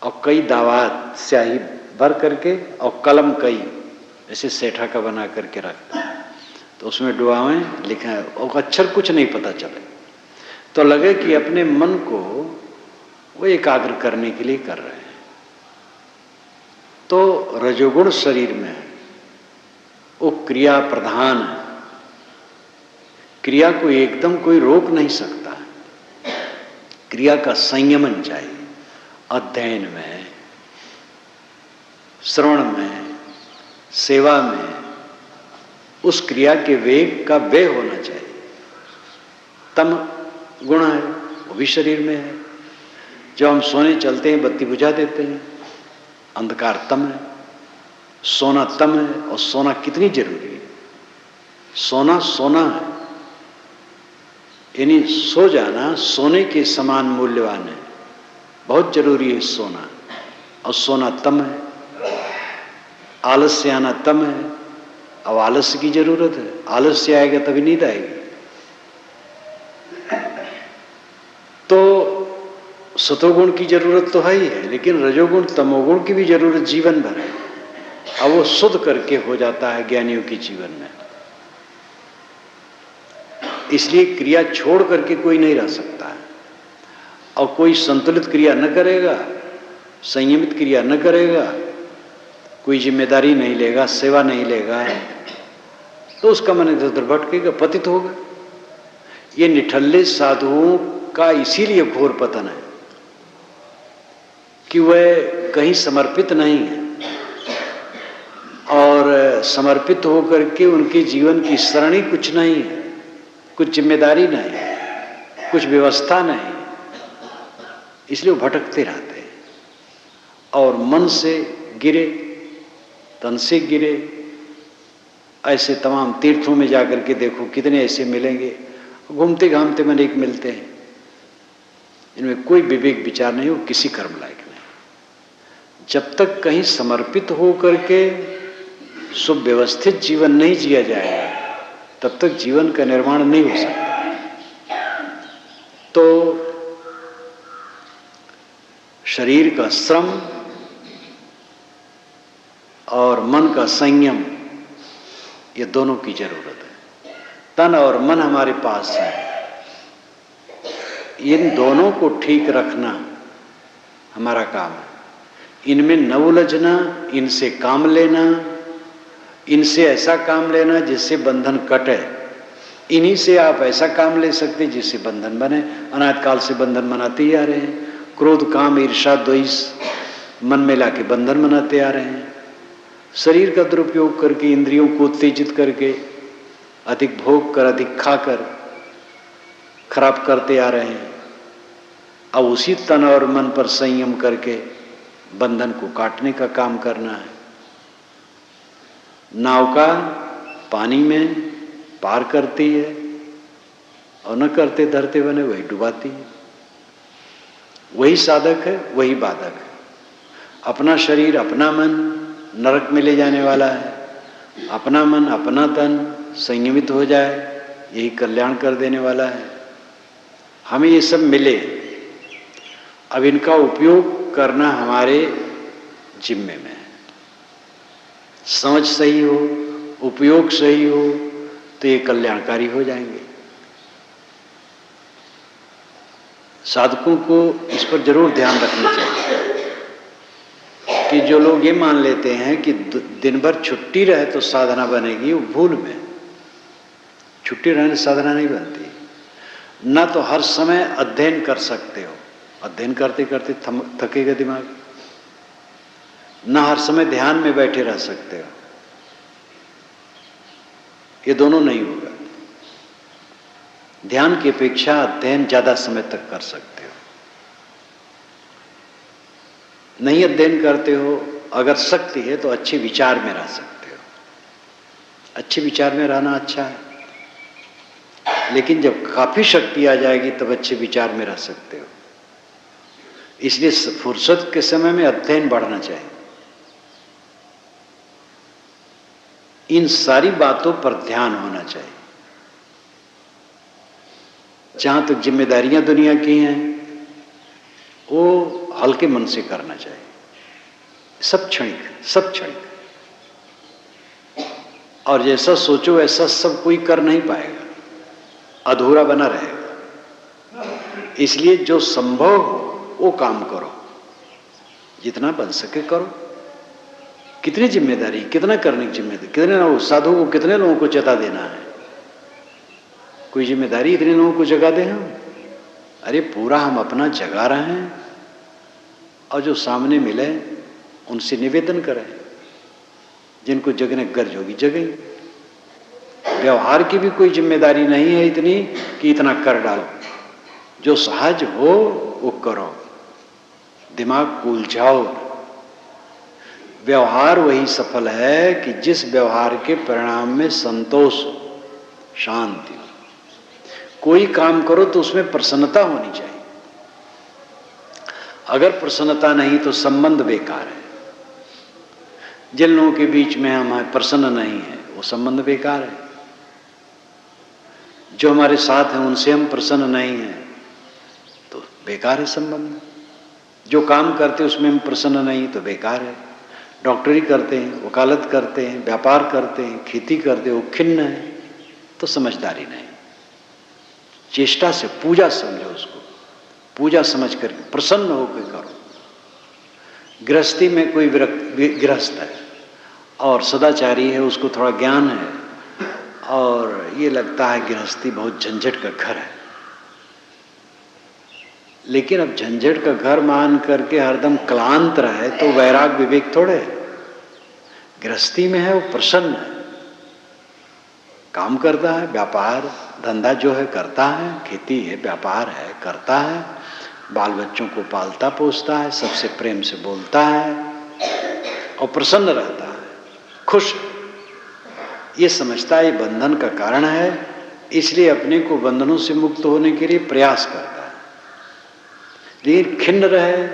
और कई दावात स्याही भर करके और कलम कई ऐसे सेठा का बना करके रख दें, तो उसमें डुबावें, लिखें और अक्षर कुछ नहीं पता चले, तो लगे कि अपने मन को वो एकाग्र करने के लिए कर रहे हैं। तो रजोगुण शरीर में है वो क्रिया प्रधान है। क्रिया को एकदम कोई रोक नहीं सकता। क्रिया का संयमन चाहिए। अध्ययन में, श्रवण में, सेवा में उस क्रिया के वेग का व्यय होना चाहिए। तम गुण है, वो भी शरीर में है। जब हम सोने चलते हैं, बत्ती बुझा देते हैं, अंधकार तम है। सोना तम है, और सोना कितनी जरूरी है। सोना सोना है, यानी सो जाना सोने के समान मूल्यवान है, बहुत जरूरी है सोना। और सोना तम है, आलस्य आना तम है। अब आलस्य की जरूरत है, आलस्य आएगा तभी नींद आएगी। तो सतोगुण की जरूरत तो है ही है, लेकिन रजोगुण तमोगुण की भी जरूरत जीवन भर है। अब वो शुद्ध करके हो जाता है ज्ञानियों के जीवन में। इसलिए क्रिया छोड़ करके कोई नहीं रह सकता है। और कोई संतुलित क्रिया न करेगा, संयमित क्रिया न करेगा, कोई जिम्मेदारी नहीं लेगा, सेवा नहीं लेगा, तो उसका मन इधर उधर भटकेगा, पतित होगा। ये निठल्ले साधुओं का इसीलिए घोर पतन है कि वह कहीं समर्पित नहीं है, और समर्पित होकर के उनके जीवन की सरणी कुछ नहीं है, कुछ जिम्मेदारी नहीं, कुछ व्यवस्था नहीं, इसलिए वो भटकते रहते हैं। और मन से गिरे, तन से गिरे। ऐसे तमाम तीर्थों में जाकर के देखो, कितने ऐसे मिलेंगे, घूमते घामते मन एक मिलते हैं, इनमें कोई विवेक विचार नहीं, वो किसी कर्म लायक नहीं। जब तक कहीं समर्पित हो करके सुव्यवस्थित जीवन नहीं जिया जाएगा, तब तक जीवन का निर्माण नहीं हो सकता। तो शरीर का श्रम और मन का संयम, ये दोनों की जरूरत है। तन और मन हमारे पास है, इन दोनों को ठीक रखना हमारा काम है। इनमें न उलझना, इनसे काम लेना, इनसे ऐसा काम लेना जिससे बंधन कटे। इन्हीं से आप ऐसा काम ले सकते जिससे बंधन बने। अनाद काल से बंधन बनाते ही आ रहे हैं। क्रोध, काम, ईर्षा, द्वेष मन में लाके बंधन बनाते आ रहे हैं। शरीर का दुरुपयोग करके, इंद्रियों को उत्तेजित करके, अधिक भोग कर, अधिक खाकर खराब करते आ रहे हैं। अब उसी तन और मन पर संयम करके बंधन को काटने का काम करना है। नौका पानी में पार करती है, और न करते धरते बने वही डुबाती है। वही साधक है, वही बाधक है। अपना शरीर, अपना मन नरक में ले जाने वाला है। अपना मन, अपना तन संयमित हो जाए, यही कल्याण कर देने वाला है। हमें ये सब मिले, अब इनका उपयोग करना हमारे जिम्मे में है। समझ सही हो, उपयोग सही हो, तो ये कल्याणकारी हो जाएंगे। साधकों को इस पर जरूर ध्यान रखना चाहिए कि जो लोग ये मान लेते हैं कि दिन भर छुट्टी रहे तो साधना बनेगी, वो भूल में। छुट्टी रहने से साधना नहीं बनती। ना तो हर समय अध्ययन कर सकते हो, अध्ययन करते करते थकेगा दिमाग। ना हर समय ध्यान में बैठे रह सकते हो, ये दोनों नहीं होगा। ध्यान की अपेक्षा अध्ययन ज्यादा समय तक कर सकते हो। नहीं अध्ययन करते हो, अगर शक्ति है तो अच्छे विचार में रह सकते हो। अच्छे विचार में रहना अच्छा है, लेकिन जब काफी शक्ति आ जाएगी तब अच्छे विचार में रह सकते हो। इसलिए फुर्सत के समय में अध्ययन बढ़ना चाहिए। इन सारी बातों पर ध्यान होना चाहिए। जहां तक जिम्मेदारियां दुनिया की हैं, वो हल्के मन से करना चाहिए। सब क्षणिक, सब क्षणिक। और जैसा सोचो वैसा सब कोई कर नहीं पाएगा, अधूरा बना रहेगा। इसलिए जो संभव हो वो काम करो, जितना बन सके करो। कितनी जिम्मेदारी, कितना करने की जिम्मेदारी, कितने लोग, साधु को कितने लोगों को चेता देना है? कोई जिम्मेदारी इतने लोगों को जगा दे हम? अरे पूरा हम अपना जगा रहे हैं और जो सामने मिले उनसे निवेदन करें। जिनको जगने गर्ज होगी जगें। व्यवहार की भी कोई जिम्मेदारी नहीं है इतनी कि इतना कर डालो। जो सहज हो वो करो, दिमाग को उलझाओ। व्यवहार वही सफल है कि जिस व्यवहार के परिणाम में संतोष हो, शांति हो। कोई काम करो तो उसमें प्रसन्नता होनी चाहिए। अगर प्रसन्नता नहीं तो संबंध बेकार है। जिन लोगों के बीच में हम प्रसन्न नहीं है वो संबंध बेकार है। जो हमारे साथ हैं उनसे हम प्रसन्न नहीं हैं तो बेकार है संबंध। जो काम करते उसमें हम प्रसन्न नहीं तो बेकार है। डॉक्टरी करते हैं, वकालत करते हैं, व्यापार करते हैं, खेती करते हैं, वो खिन्न है तो समझदारी नहीं। चेष्टा से पूजा समझो उसको, पूजा समझ करके प्रसन्न होकर करो। गृहस्थी में कोई गृहस्थ है और सदाचारी है, उसको थोड़ा ज्ञान है और ये लगता है गृहस्थी बहुत झंझट का घर है, लेकिन अब झंझट का घर मान करके हरदम क्लांत रहे तो वैराग विवेक थोड़े है। गृहस्थी में है वो प्रसन्न है, काम करता है, व्यापार धंधा जो है करता है, खेती है, व्यापार है करता है, बाल बच्चों को पालता पोसता है, सबसे प्रेम से बोलता है और प्रसन्न रहता है, खुश है। ये समझता है ये बंधन का कारण है, इसलिए अपने को बंधनों से मुक्त होने के लिए प्रयास करता है। लेकिन खिन्न रहे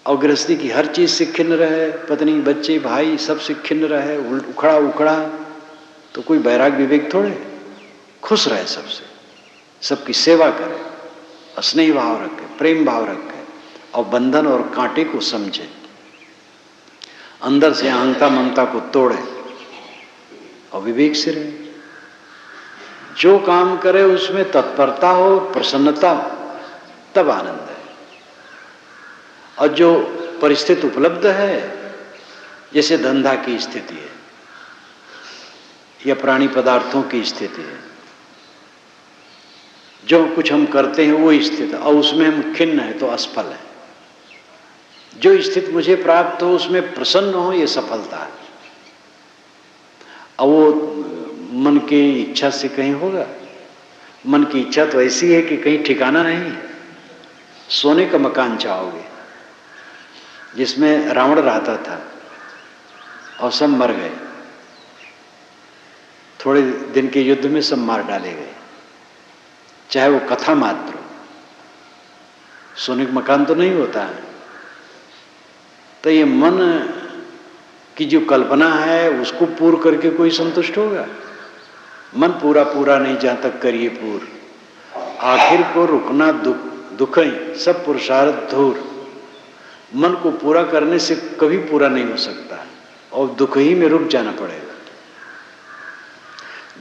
और गृहस्थी की हर चीज से खिन्न रहे, पत्नी बच्चे भाई सबसे खिन्न रहे, उखड़ा उखड़ा, तो कोई वैराग विवेक थोड़े। खुश रहे सबसे, सबकी सेवा करे, स्नेह भाव रखे, प्रेम भाव रखे और बंधन और कांटे को समझे, अंदर से अहंता ममता को तोड़े और विवेक से रहे। जो काम करे उसमें तत्परता हो, प्रसन्नता हो, तब आनंद है। और जो परिस्थिति उपलब्ध है, जैसे धंधा की स्थिति है या प्राणी पदार्थों की स्थिति है, जो कुछ हम करते हैं वो स्थिति और उसमें हम खिन्न है तो असफल है। जो स्थिति मुझे प्राप्त हो उसमें प्रसन्न हो, ये सफलता है। और वो मन की इच्छा से कहीं होगा? मन की इच्छा तो ऐसी है कि कहीं ठिकाना नहीं है। सोने का मकान चाहोगे जिसमें रावण रहता था और सब मर गए, थोड़े दिन के युद्ध में सब मार डाले गए, चाहे वो कथा मात्र हो। सोने का मकान तो नहीं होता है। तो ये मन की जो कल्पना है उसको पूर्ण करके कोई संतुष्ट होगा? मन पूरा पूरा नहीं जहां तक करिए पूर, आखिर को रुकना दुख ही सब पुरुषार्थ धूर। मन को पूरा करने से कभी पूरा नहीं हो सकता और दुख ही में रुक जाना पड़ेगा।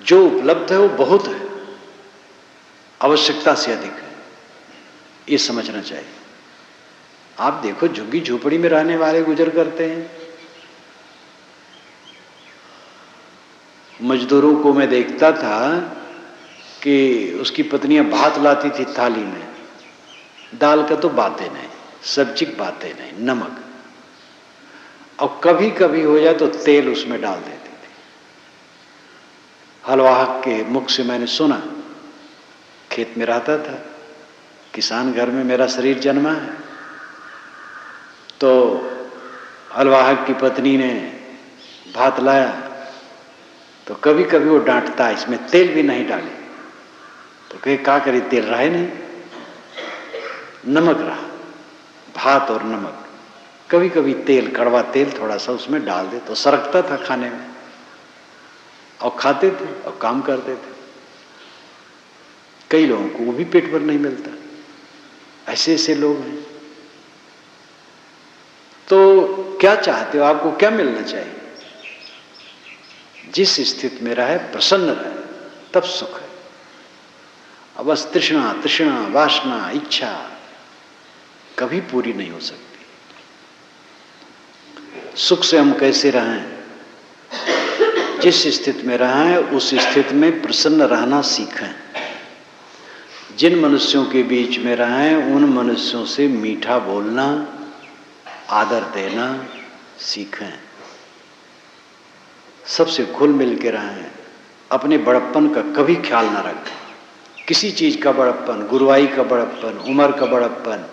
जो उपलब्ध है वो बहुत है, आवश्यकता से अधिक है, ये समझना चाहिए। आप देखो झुग्गी झोपड़ी में रहने वाले गुजर करते हैं। मजदूरों को मैं देखता था कि उसकी पत्नियां भात लाती थी थाली में, दाल का तो बातें नहीं, सब्जी की बातें नहीं, नमक, और कभी कभी हो जाए तो तेल उसमें डाल देती थी। हलवाहक के मुख से मैंने सुना, खेत में रहता था, किसान घर में मेरा शरीर जन्मा है, तो हलवाहक की पत्नी ने भात लाया तो कभी कभी वो डांटता, इसमें तेल भी नहीं डाले। तो कहे क्या करी, तेल रहा ही नहीं, नमक रहा, भात और नमक। कभी कभी तेल, कड़वा तेल थोड़ा सा उसमें डाल दे तो सरकता था खाने में, और खाते थे और काम करते थे। कई लोगों को वो भी पेट भर नहीं मिलता, ऐसे ऐसे लोग हैं। तो क्या चाहते हो, आपको क्या मिलना चाहिए? जिस स्थिति में रहे प्रसन्न रहे, तब सुख है। अब बस तृष्णा तृष्णा वासना इच्छा कभी पूरी नहीं हो सकती। सुख से हम कैसे रहें, जिस स्थिति में रहें उस स्थिति में प्रसन्न रहना सीखें। जिन मनुष्यों के बीच में रहें उन मनुष्यों से मीठा बोलना, आदर देना सीखें। सबसे घुल मिल के रहें। अपने बड़प्पन का कभी ख्याल ना रखें। किसी चीज का बड़प्पन, गुरुवाई का बड़प्पन, उम्र का बड़प्पन,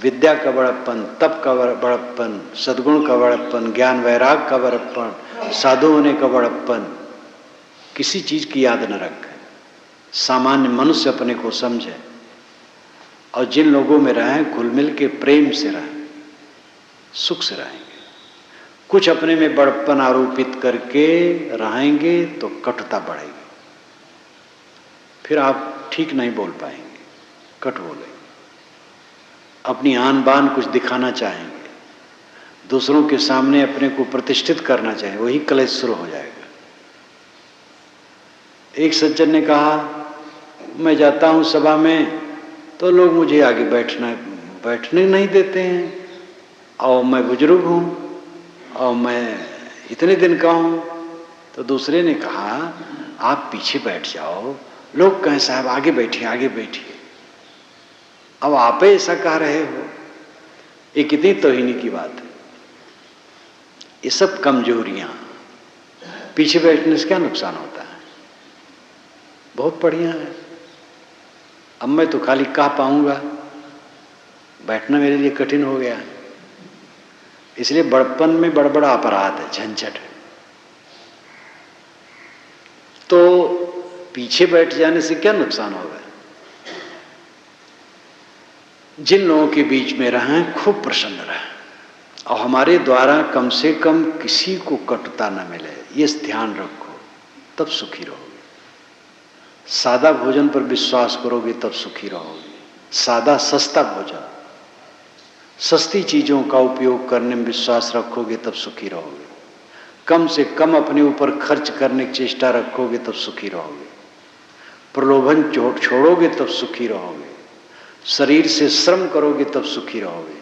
विद्या का बड़प्पन, तप का बड़प्पन, सद्गुण का बड़प्पन, ज्ञान वैराग का बड़प्पन, साधु होने का बड़प्पन, किसी चीज की याद न रखें। सामान्य मनुष्य अपने को समझे और जिन लोगों में रहें घुल मिल के प्रेम से रहें, सुख से रहेंगे। कुछ अपने में बड़प्पन आरोपित करके रहेंगे तो कटुता बढ़ेगी, फिर आप ठीक नहीं बोल पाएंगे, कट बोलेंगे। अपनी आन बान कुछ दिखाना चाहेंगे, दूसरों के सामने अपने को प्रतिष्ठित करना चाहें, वही कलेश शुरू हो जाएगा। एक सज्जन ने कहा, मैं जाता हूं सभा में तो लोग मुझे आगे बैठने नहीं देते हैं, और मैं बुजुर्ग हूं और मैं इतने दिन का हूं। तो दूसरे ने कहा, आप पीछे बैठ जाओ, लोग कहें साहब आगे बैठिए आगे बैठिए। अब आप ऐसा कह रहे हो, ये कितनी तौहीनी की बात है। ये सब कमजोरियां, पीछे बैठने से क्या नुकसान होता है, बहुत बढ़िया है। अब मैं तो खाली कह पाऊंगा, बैठना मेरे लिए कठिन हो गया। इसलिए बड़पन में बड़ा अपराध है, झंझट है। तो पीछे बैठ जाने से क्या नुकसान होगा। जिन लोगों के बीच में रहें खूब प्रसन्न रहें, और हमारे द्वारा कम से कम किसी को कटुता न मिले, ये ध्यान रखो, तब सुखी रहोगे। सादा भोजन पर विश्वास करोगे तब सुखी रहोगे। सादा सस्ता भोजन, सस्ती चीजों का उपयोग करने में विश्वास रखोगे तब सुखी रहोगे। कम से कम अपने ऊपर खर्च करने की चेष्टा रखोगे तब सुखी रहोगे। प्रलोभन छोड़ोगे तब सुखी रहोगे। शरीर से श्रम करोगे तब सुखी रहोगे,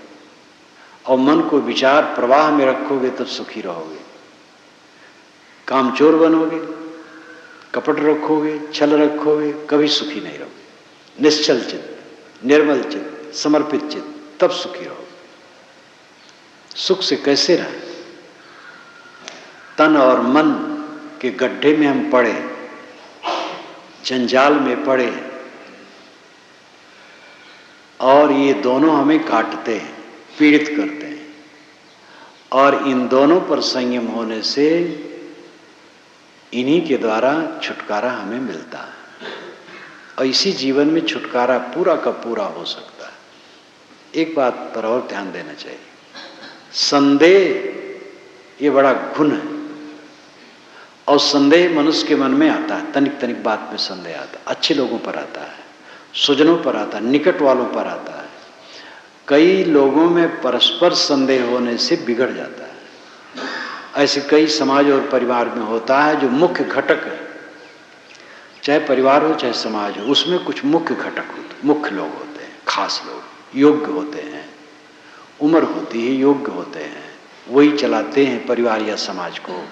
और मन को विचार प्रवाह में रखोगे तब सुखी रहोगे। कामचोर बनोगे, कपट रखोगे, छल रखोगे, कभी सुखी नहीं रहोगे। निश्चल चित्त, निर्मल चित्त, समर्पित चित्त, तब सुखी रहोगे। सुख से कैसे रहें। तन और मन के गड्ढे में हम पड़े, जंजाल में पड़े, और ये दोनों हमें काटते हैं, पीड़ित करते हैं, और इन दोनों पर संयम होने से इन्हीं के द्वारा छुटकारा हमें मिलता है, और इसी जीवन में छुटकारा पूरा का पूरा हो सकता है। एक बात पर और ध्यान देना चाहिए, संदेह ये बड़ा गुण है, और संदेह मनुष्य के मन में आता है। तनिक तनिक बात में संदेह आता है, अच्छे लोगों पर आता है, स्वजनों पर आता है, निकट वालों पर आता है। कई लोगों में परस्पर संदेह होने से बिगड़ जाता है। ऐसे कई समाज और परिवार में होता है, जो मुख्य घटक है, चाहे परिवार हो चाहे समाज हो, उसमें कुछ मुख्य घटक होते, मुख्य लोग होते हैं, खास लोग, योग्य होते हैं, उम्र होती है, योग्य होते हैं, वही चलाते हैं परिवार या समाज को।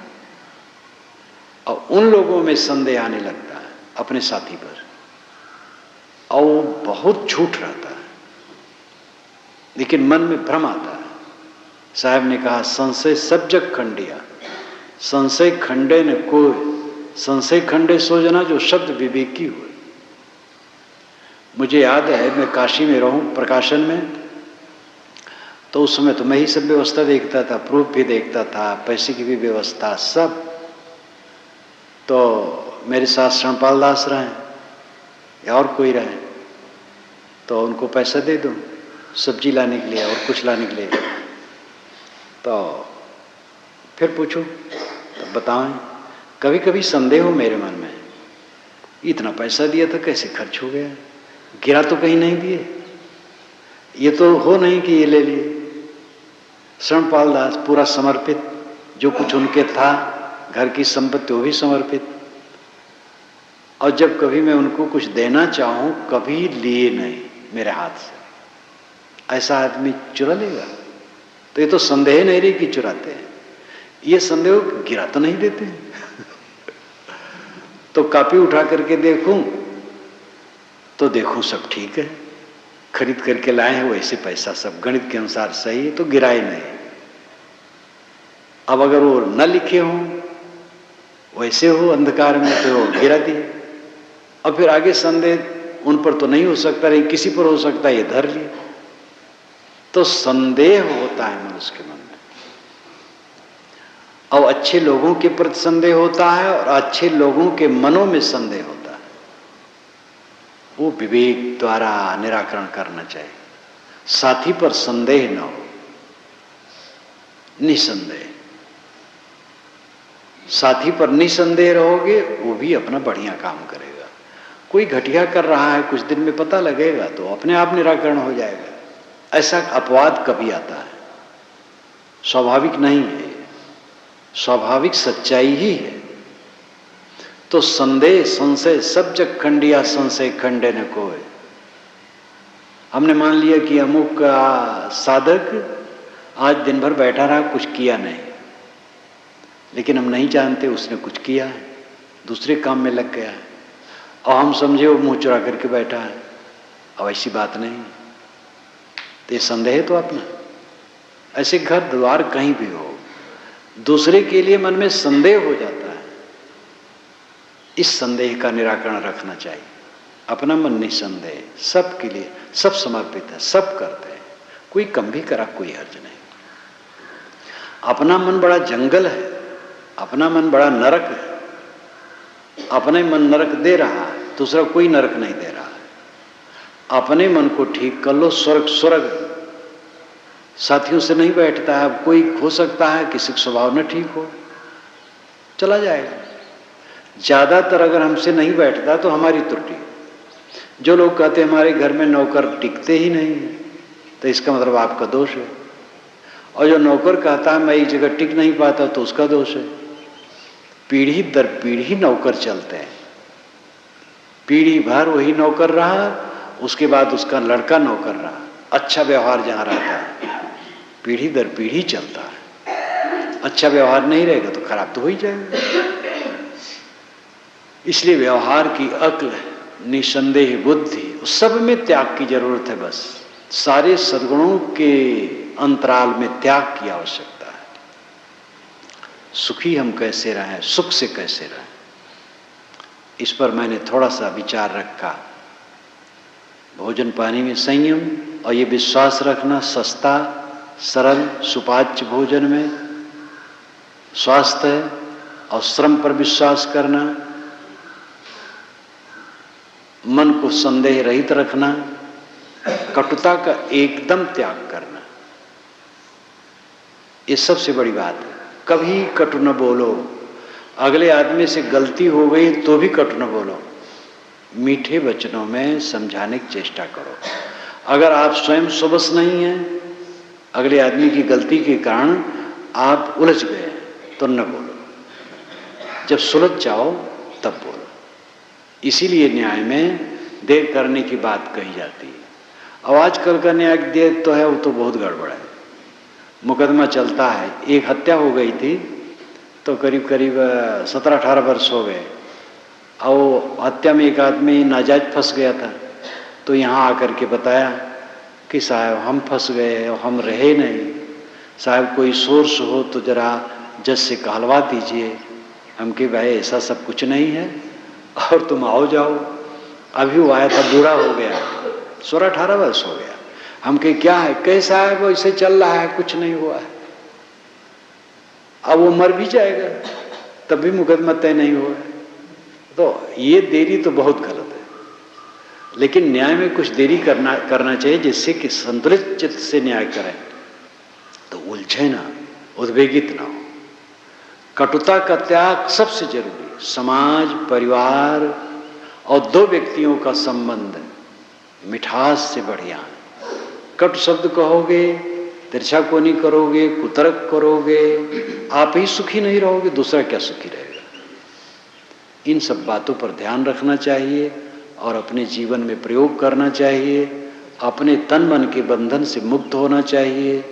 और उन लोगों में संदेह आने लगता है अपने साथी पर, और वो बहुत झूठ रहता है, लेकिन मन में भ्रम आता है। साहब ने कहा, संशय सब जग खंडिया, संशय खंडे न कोई, संशय खंडे सो जना जो शब्द विवेकी हुए। मुझे याद है, मैं काशी में रहूं प्रकाशन में, तो उस समय तो मैं ही सब व्यवस्था देखता था, प्रूफ भी देखता था, पैसे की भी व्यवस्था, सब। तो मेरे साथ शरणपाल दास रहे या और कोई रहे, तो उनको पैसा दे दूं सब्जी लाने के लिए और कुछ लाने के लिए। तो फिर पूछो, तो बताएं, कभी कभी संदेह हो मेरे मन में, इतना पैसा दिया था कैसे खर्च हो गया, गिरा तो कहीं नहीं दिए, ये तो हो नहीं कि ये ले लिए। शरणपाल दास पूरा समर्पित, जो कुछ उनके था, घर की संपत्ति वो भी समर्पित, और जब कभी मैं उनको कुछ देना चाहूं, कभी लिए नहीं मेरे हाथ से। ऐसा आदमी चुरा लेगा? तो ये तो संदेह नहीं रही कि चुराते हैं, ये संदेह गिरा तो नहीं देते। तो कॉपी उठा करके देखूं तो देखूं सब ठीक है, खरीद करके लाए हैं वैसे पैसा सब गणित के अनुसार सही है, तो गिराए नहीं। अब अगर वो न लिखे हों, वैसे हो अंधकार में, तो वो गिरा दिए। अब फिर आगे संदेह उन पर तो नहीं हो सकता, नहीं किसी पर हो सकता है, ये धर लिए। तो संदेह होता है मनुष्य के मन में, और अच्छे लोगों के प्रति संदेह होता है और अच्छे लोगों के मनों में संदेह होता है। वो विवेक द्वारा निराकरण करना चाहिए। साथी पर संदेह न हो, निसंदेह। साथी पर निसंदेह रहोगे, वो भी अपना बढ़िया काम करेगा। कोई घटिया कर रहा है, कुछ दिन में पता लगेगा तो अपने आप निराकरण हो जाएगा। ऐसा अपवाद कभी आता है, स्वाभाविक नहीं है, स्वाभाविक सच्चाई ही है। तो संदेह संशय सब जग खंडिया, संशय खंडे न कोय। हमने मान लिया कि अमुक का साधक आज दिन भर बैठा रहा, कुछ किया नहीं, लेकिन हम नहीं जानते उसने कुछ किया है, दूसरे काम में लग गया है, और हम समझे वो मुंह चुरा करके बैठा है। अब ऐसी बात नहीं, तो ये संदेह तो अपना। ऐसे घर द्वार कहीं भी हो, दूसरे के लिए मन में संदेह हो जाता है, इस संदेह का निराकरण रखना चाहिए। अपना मन निसंदेह, सबके लिए सब समर्पित है, सब करते हैं, कोई कम भी करा कोई हर्ज नहीं। अपना मन बड़ा जंगल है, अपना मन बड़ा नरक है। अपने मन नरक दे रहा है, दूसरा कोई नरक नहीं दे रहा है। अपने मन को ठीक कर लो, स्वर्ग स्वर्ग। साथियों से नहीं बैठता है, कोई हो सकता है किसी का स्वभाव न ठीक हो, चला जाएगा। ज्यादातर अगर हमसे नहीं बैठता तो हमारी त्रुटि। जो लोग कहते हैं हमारे घर में नौकर टिकते ही नहीं है, तो इसका मतलब आपका दोष है। और जो नौकर कहता है मैं एक जगह टिक नहीं पाता, तो उसका दोष है। पीढ़ी दर पीढ़ी नौकर चलते हैं, पीढ़ी भर वही नौकर रहा, उसके बाद उसका लड़का नौकर रहा, अच्छा व्यवहार जहां रहता है, पीढ़ी दर पीढ़ी चलता है। अच्छा व्यवहार नहीं रहेगा तो खराब तो हो ही जाएगा। इसलिए व्यवहार की अक्ल, निसंदेह बुद्धि, सब में त्याग की जरूरत है। बस सारे सद्गुणों के अंतराल में त्याग की आवश्यकता है। सुखी हम कैसे रहें, सुख से कैसे रहें, इस पर मैंने थोड़ा सा विचार रखा। भोजन पानी में संयम, और ये विश्वास रखना सस्ता सरल सुपाच्य भोजन में स्वास्थ्य है, और श्रम पर विश्वास करना, मन को संदेह रहित रखना, कटुता का एकदम त्याग करना, ये सबसे बड़ी बात है। कभी कटु न बोलो, अगले आदमी से गलती हो गई तो भी कटु न बोलो, मीठे वचनों में समझाने की चेष्टा करो। अगर आप स्वयं सुबस नहीं हैं, अगले आदमी की गलती के कारण आप उलझ गए तो न बोलो, जब सुलझ जाओ तब बोलो। इसीलिए न्याय में देर करने की बात कही जाती है। अब आजकल का न्याय देर तो है, वो तो बहुत गड़बड़ है। मुकदमा चलता है, एक हत्या हो गई थी तो करीब करीब 17-18 वर्ष हो गए, और हत्या में एक आदमी नाजायज फंस गया था। तो यहाँ आकर के बताया कि साहब हम फंस गए और हम रहे नहीं, साहब कोई सोर्स हो तो जरा जज से कहलवा दीजिए। हम कि भाई ऐसा सब कुछ नहीं है, और तुम आओ जाओ। अभी वो आया था, बूढ़ा हो गया, 16-18 वर्ष हो गया। हम कहे क्या है, कैसा है, वो इसे चल रहा है, कुछ नहीं हुआ है। अब वो मर भी जाएगा तब भी मुकदमा तय नहीं हुआ है। तो ये देरी तो बहुत गलत है। लेकिन न्याय में कुछ देरी करना चाहिए, जिससे कि संतुलित चित्त से न्याय करें, तो उलझे ना, उद्वेगित ना हो। कटुता का त्याग सबसे जरूरी। समाज, परिवार और दो व्यक्तियों का संबंध मिठास से बढ़िया है। कटु शब्द कहोगे, तिरछा को नहीं करोगे, कुतर्क करोगे, आप ही सुखी नहीं रहोगे, दूसरा क्या सुखी रहेगा। इन सब बातों पर ध्यान रखना चाहिए और अपने जीवन में प्रयोग करना चाहिए। अपने तन मन के बंधन से मुक्त होना चाहिए।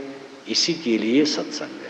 इसी के लिए सत्संग है।